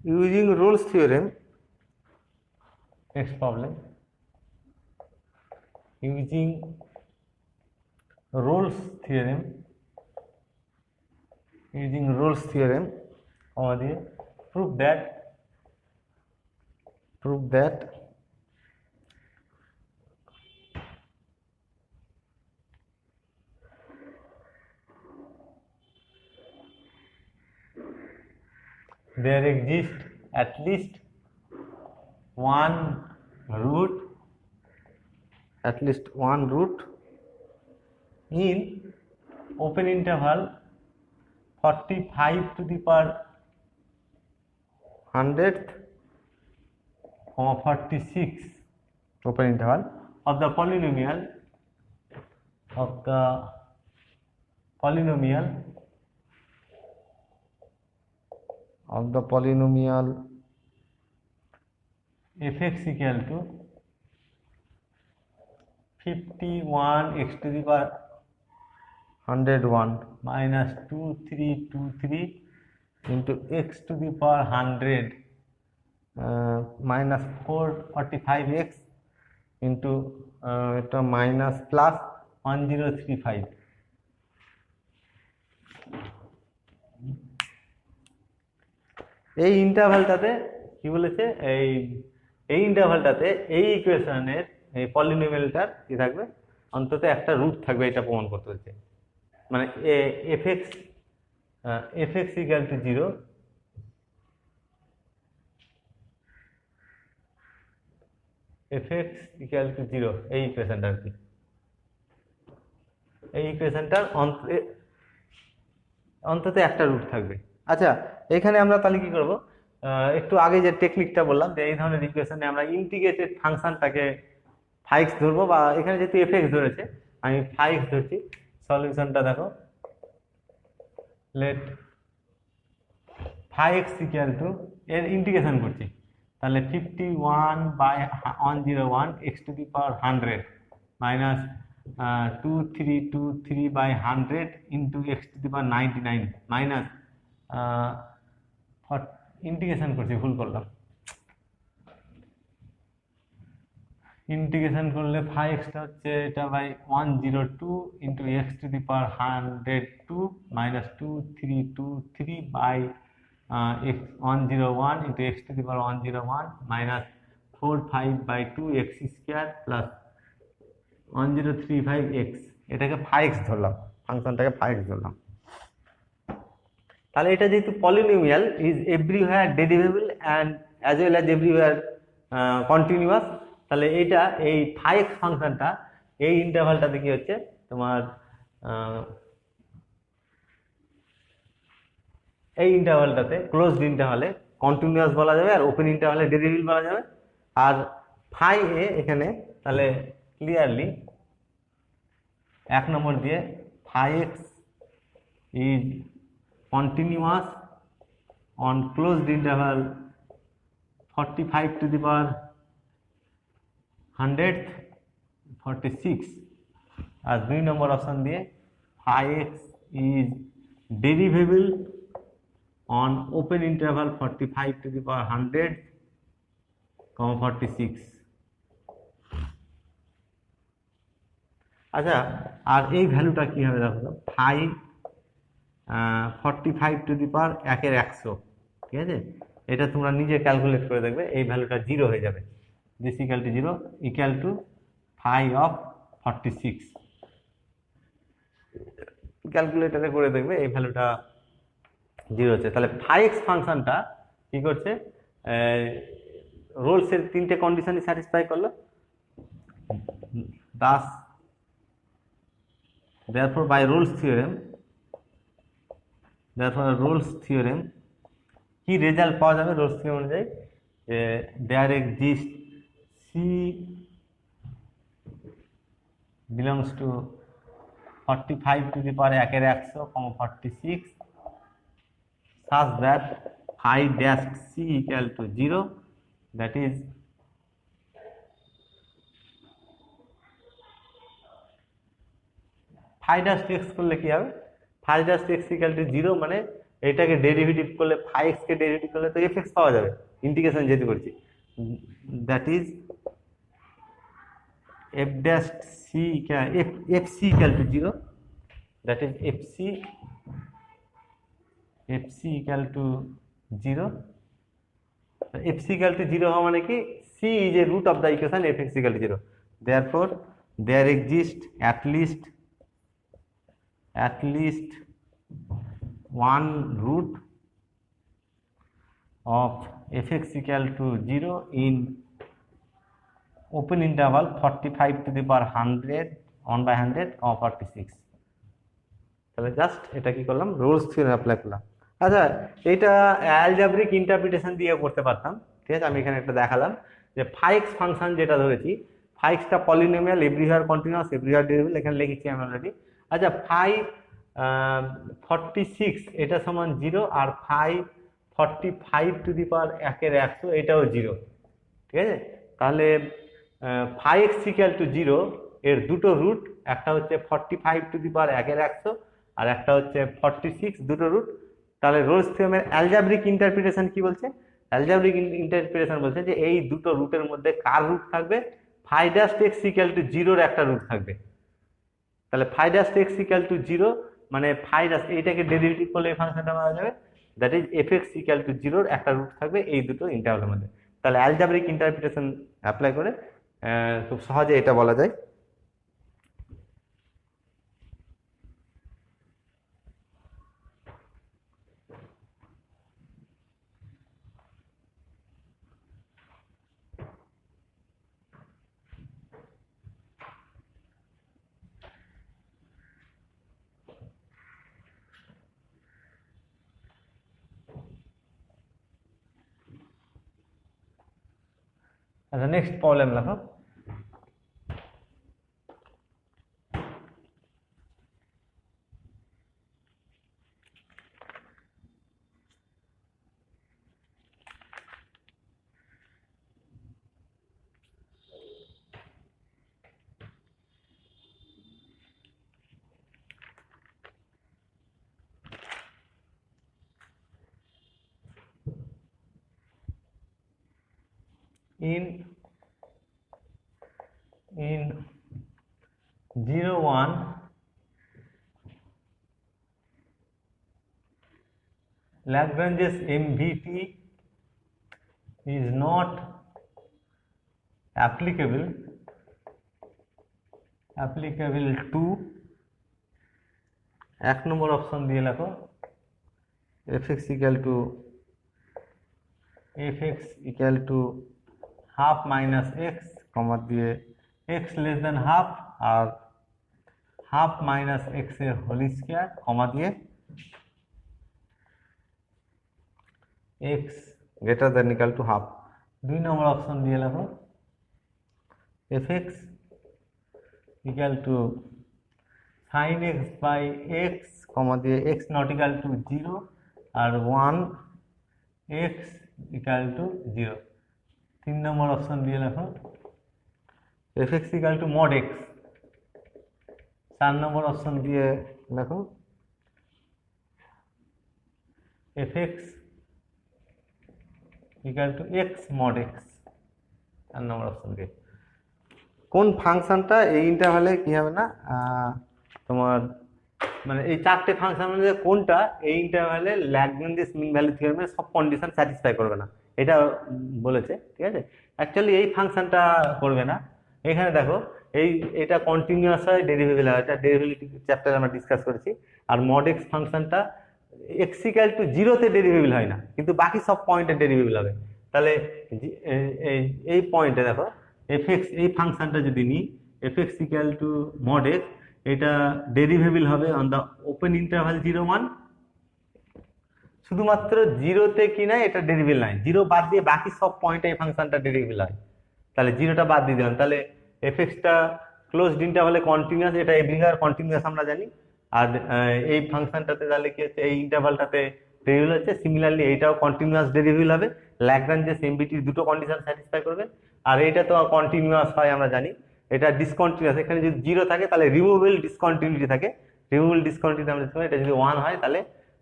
using Rolle's theorem, next problem, using Rolle's theorem, prove that there exists at least one root, at least one root in open interval 45 to the power 100th, 46 open interval of the polynomial fx equal to 51 x to the power 101 minus 2323 into x to the power 100 minus 445x into এটা minus plus 1035। এই ইন্টারভ্যালটাতে কি বলেছে, এই ইন্টারভ্যালটাতে এই ইকুয়েশনের এই পলিনোমিয়ালটার কি থাকবে, অন্তত একটা রুট থাকবে, এটা প্রমাণ করতে হচ্ছে। মানে fx equal to 0, fx equal to 0 এই ইকুয়েশনটা আর কি, এই ইকুয়েশনটার অন্তত একটা রুট থাকবে। আচ্ছা, এখানে আমরা তাহলে কি করব, একটু আগে যে টেকনিকটা বললাম যে এই ধরনের ইকুয়েশনে আমরা ইন্টিগ্রেটেড ফাংশনটাকে ফাইক্স ধরবো, বা এখানে যেহেতু এফএক্স ধরেছে আমি ফাইক্স ধরছি। সলিউশনটা দেখো, লেট ফাইক্স ইকুয়াল টু, এর ইন্টিগ্রেশন করছি, তাহলে 51/101 x to the power 100 minus 2323/100 into x to the power 99 minus integration করছি, ভুল করলাম, ইন্টিগ্রেশন করলে 5xটা হচ্ছে এটা by 102 into x to the power 102 minus 2323 by x 101 into x to the power 101 minus 45/2 x square plus 1035x, এটাকে 5x ধরলাম, ফাংশনটাকে 5x ধরলাম। তাহলে এটা যেহেতু polynomial is everywhere derivable and as well as everywhere continuous, তাহলে এইটা এই 5x ফাংশনটা এই ইন্টারভালটাতে কি হচ্ছে তোমার, এই ইন্টারভালটাতে ক্লোজড ইন্টারভালে কন্টিনিউয়াস বলা যাবে, আর ওপেন ইন্টারভালে ডেরিভেবল বলা যাবে। আর ফাই এ এখানে তাহলে ক্লিয়ারলি 1 নম্বর দিয়ে 5x is continuous on closed interval 45 to the power 100th 46, আর 2 নম্বর অপশন দিয়ে 5x is derivable on open interval 45 to the power 100, 46। আচ্ছা, আর এই ভ্যালুটা কি হবে দেখো, 45 টু দি পাওয়ার 1/100, ঠিক আছে, এটা তোমরা নিজে ক্যালকুলেট করে দেখবে, এই ভ্যালুটা 0 হয়ে যাবে, this equal to 0 equal to 5 of 46, ক্যালকুলেটরে করে দেখবে এই ভ্যালুটা 0 হচ্ছে। তাহলে 5x ফাংশনটা কি করছে, রোলসের 3টে কন্ডিশনই স্যাটিসফাই করলো, thus therefore by Rolle's theorem কি রেজাল্ট পাওয়া যাবে রোলস থিওরেম অনুযায়ী, যে there exist C belongs to 45 to the power 1/100, 46 such that phi dash C equal to 0, that is phi dash x করলে কি হবে, phi dash x equal to 0 মানে এটাকে ডেরিভেটিভ করলে 5x কে ডেরিভেটিভ করলে তো fx পাওয়া যাবে, ইন্টিগ্রেশন যেহেতু করছি, that is f dash c fc equal to 0, that is fc equal to 0, fc equal to 0 হওয়া মানে কি c is a root of the equation fx equal to 0, therefore there exists at least one root of fx equal to 0 in open interval 45 two the পাওয়ার 100 1/100 46। তাহলে just এটা কি করলাম, Rolle's theorem apply করলাম। আচ্ছা, এটা অ্যালজেব্রিক ইন্টারপ্রিটেশন দিয়ে করতে পারতাম, ঠিক আছে। আমি এখানে একটা দেখালাম যে ফাইক্স ফাংশন যেটা ধরেছি, ফাইক্সটা পলিনোমিয়াল, এভরিহোয়ার কন্টিনিউয়াস, এভরিহোয়ার ডেরিভেবল, এখানে লিখেছি আমি অলরেডি। আচ্ছা, 46 এটা সমান 0, আর 45 টু দি পাওয়ার 1/100 এটাও 0, ঠিক আছে। তাহলে 5x ইকুয়াল টু 0 এর দুটো রুট, একটা হচ্ছে 45 টু দি পাওয়ার 1/100 আর একটা হচ্ছে 46, দুটো রুট। তাহলে রোলস থিওরেমের অ্যালজেব্রিক ইন্টারপ্রিটেশন কি বলছে? অ্যালজেব্রিক ইন্টারপ্রিটেশন বলছে যে এই দুটো রুটের মধ্যে কার রুট থাকবে? Phi dash x equal to 0 একটা রুট থাকবে। তাহলে phi dash x equal to 0 মানে ফাই ড্যাশ, এইটাকে ডেরিভেটিভ করলে এই ফাংশনটা পাওয়া যাবে, that is F x equal to 0 একটা রুট থাকবে এই দুটো ইন্টারভ্যালের মধ্যে। তাহলে অ্যালজেব্রিক ইন্টারপ্রিটেশন অ্যাপ্লাই করে খুব সহজে এটা বলা যায়। আচ্ছা, নেক্সট প্রবলেম লেখো। in 0, 1 Lagrange's MVT is not applicable to 1 নম্বর অপশন দিয়ে লেখো fx equal to half minus x, কমা দিয়ে x less than half আর half minus x এর হোল স্কয়ার, কমা দিয়ে x greater than equal to half। 2 নম্বর অপশন দিয়ে লেখো fx equal to sin x by x, কমা দিয়ে x not equal to 0 আর 1 x equal to 0। 3 নম্বর অপশন দিয়ে লেখো fx equal to mod x। 4 নম্বর অপশন দিয়ে লেখো fx equal to x mod x। 4 নম্বর অপশন দিয়ে কোন ফাংশনটা এই ইন্টারভ্যালে কি হবে না, তোমার মানে এই চারটে ফাংশনের মধ্যে কোনটা এই ইন্টারভ্যালে ল্যাগ্রাঞ্জেস মিন ভ্যালু থিওরেমের সব কন্ডিশন স্যাটিসফাই করবে না, এটা বলেছে, ঠিক আছে। অ্যাকচুয়ালি এই ফাংশনটা করবে না। এখানে দেখো এটা কন্টিনিউয়াস হয়, ডেরিভেবল হয়, এটা ডেরিভেটিভ চ্যাপ্টারে আমরা ডিসকাস করেছি। আর মড এক্স ফাংশনটা এক্স ইকুয়াল টু 0-তে ডেরিভেবল হয় না, কিন্তু বাকি সব পয়েন্টে ডেরিভেবল হবে। তাহলে এই পয়েন্টে দেখো fx, এই ফাংশনটা যদি নিই fx equal two mod x, এটা ডেরিভেবল হবে অন দা ওপেন ইন্টারভাল 0, 1। শুধুমাত্র 0-তে কি নাই এটা ডেরিভেবল নাই, 0 বাদ দিয়ে বাকি সব পয়েন্টে এই ফাংশনটা ডেরিভেবল হয়। তাহলে 0টা বাদ দিয়ে দিলাম, তাহলে fxটা ক্লোজড ইন্টারভালে কন্টিনিউয়াস, এটা এভরিহোয়ার কন্টিনিউয়াস আমরা জানি। আর এই ফাংশনটাতে তাহলে কি হচ্ছে, এই ইন্টারভালটাতে ডেরিভেবল হচ্ছে। সিমিলারলি এইটাও কন্টিনিউয়াস ডেরিভেবল হবে, ল্যাগ্রাঞ্জেস এমভিটির দুটো কন্ডিশন স্যাটিসফাই করবে। আর এটা তো কন্টিনিউয়াস হয় আমরা জানি, এটা ডিসকন্টিনিউয়াস। এখানে যদি 0 থাকে তাহলে রিমুভেবল ডিসকন্টিনিউটি থাকে, রিমুভেবল ডিসকন্টিনিউটি আমরা দেখতে পাই। এটা যদি 1 হয় তাহলে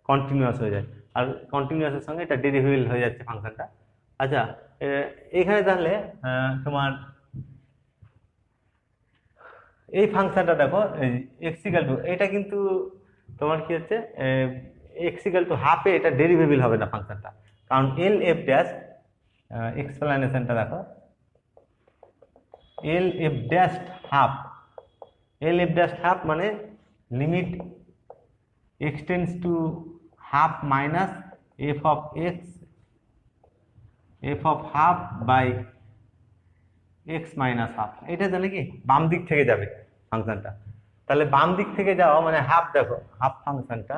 কন্টিনিউয়াস হয়ে যায়, আর কন্টিনিউয়াসের সঙ্গে এটা ডেরিভেবল হয়ে যাচ্ছে ফাংশনটা। আচ্ছা, এখানে তাহলে তোমার এই ফাংশনটা দেখো এক্স ইকুয়াল টু, এটা কিন্তু তোমার কি হচ্ছে এক্স ইকুয়াল টু হাফে এটা ডেরিভেবল হবে না ফাংশনটা, কারণ এল এফ ড্যাশ, এক্সপ্লানেশনটা দেখো l f dash half, l f dash half মানে limit x tends to half minus f of x, f of half by x minus half. এটা তাহলে কি বাম দিক থেকে যাবে ফাংশনটা, তাহলে বাম দিক থেকে যাওয়া মানে হাফ, দেখো হাফ ফাংশনটা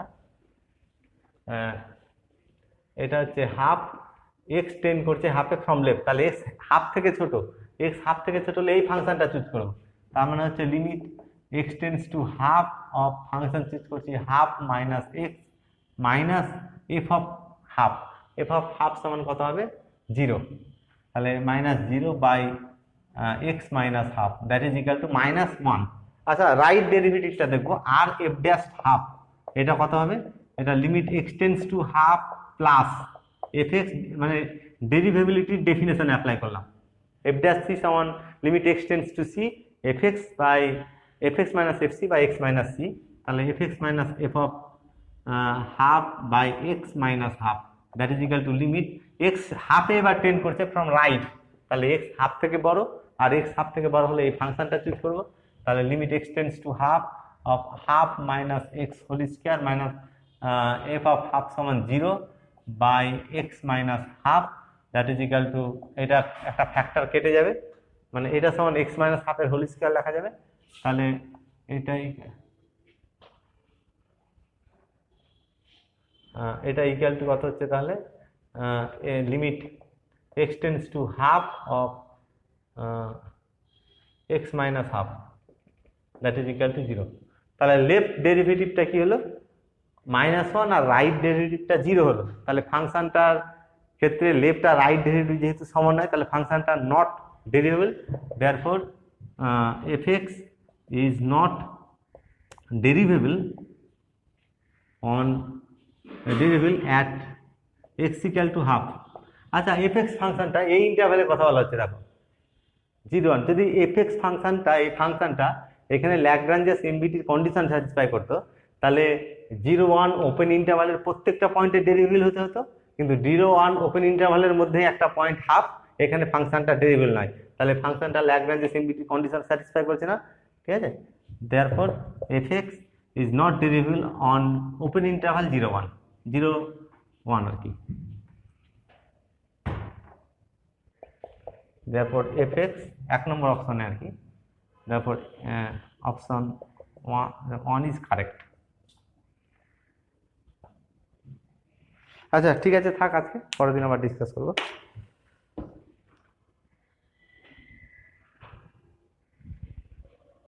এটা হচ্ছে হাফ এক্স টেন করছে হাফে ফ্রম লেফট, তাহলে এক্স হাফ থেকে ছোট, এক্স হাফ থেকে ছোট হলে এই ফাংশনটা চুজ করবো। তার মানে হচ্ছে limit x tends to half of function choose করছি half minus x minus f of half. F of half সমান কত হবে 0, তাহলে -0 by x minus half that is equal to -1। আচ্ছা রাইট ডেরিভেটিভটা দেখবো আর এফ ড্যাশ হাফ, এটা কত হবে, এটা limit x tends to half plus f x, মানে ডেরিভেবিলিটির ডেফিনেশন অ্যাপ্লাই করলাম। এফ ড্যাশ সি সমান limit x tends to c f x by f x minus f c by x minus c, তাহলে f x minus f of half by x minus half that is equal to limit x হাফে এবার tend করছে from right, তাহলে x half থেকে বড় আর x half থেকে বড় হলে এই ফাংশনটা চুজ করবো, তাহলে limit x tends to half of half minus x whole square minus f of half সমান 0 by x minus half that is equal to, এটা একটা ফ্যাক্টর কেটে যাবে, মানে এটা সমান এক্স মাইনাস হাফের হোল স্কোয়ার লেখা যাবে, তাহলে এটাই এটা ইকুয়াল টু কত হচ্ছে তাহলে limit x tends to half of x minus half that is equal to 0। তাহলে লেফট ডেরিভেটিভটা কি হলো -1 আর রাইট ডেরিভেটিভটা 0 হলো, তাহলে ফাংশনটার ক্ষেত্রে লেফট আর রাইট ডেরিভেটিভ যেহেতু সমান নয় তাহলে ফাংশনটা not derivable, therefore f x is not derivable on derivable at x equal to half. আচ্ছা এফ এক্স ফাংশনটা এই ইন্টারভ্যালের কথা বলা হচ্ছে, দেখো 0 যদি এফ এক্স ফাংশনটা এই ফাংশনটা এখানে ল্যাগ্রাঞ্জেস এমবিটির কন্ডিশন স্যাটিসফাই করতো, তাহলে 0, 1 ওপেন ইন্টারভালের প্রত্যেকটা পয়েন্টে ডেরিভেবল হতে হতো, কিন্তু 0, 1 ওপেন ইন্টারভালের মধ্যে একটা পয়েন্ট হাফ, এখানে ফাংশনটা ডেরিভেবল নয়, তাহলে ফাংশনটা ল্যাগ্রাঞ্জেস এমবিটির কন্ডিশন স্যাটিসফাই করছে না, ঠিক আছে। Therefore f x is not derivable on open interval 0, 1 আর কি। therefore fx এক নম্বর অপশনে আর কি, therefore অপশন 1 is correct। আচ্ছা ঠিক আছে থাক, আজকে পরের দিন আবার ডিসকাস করবো।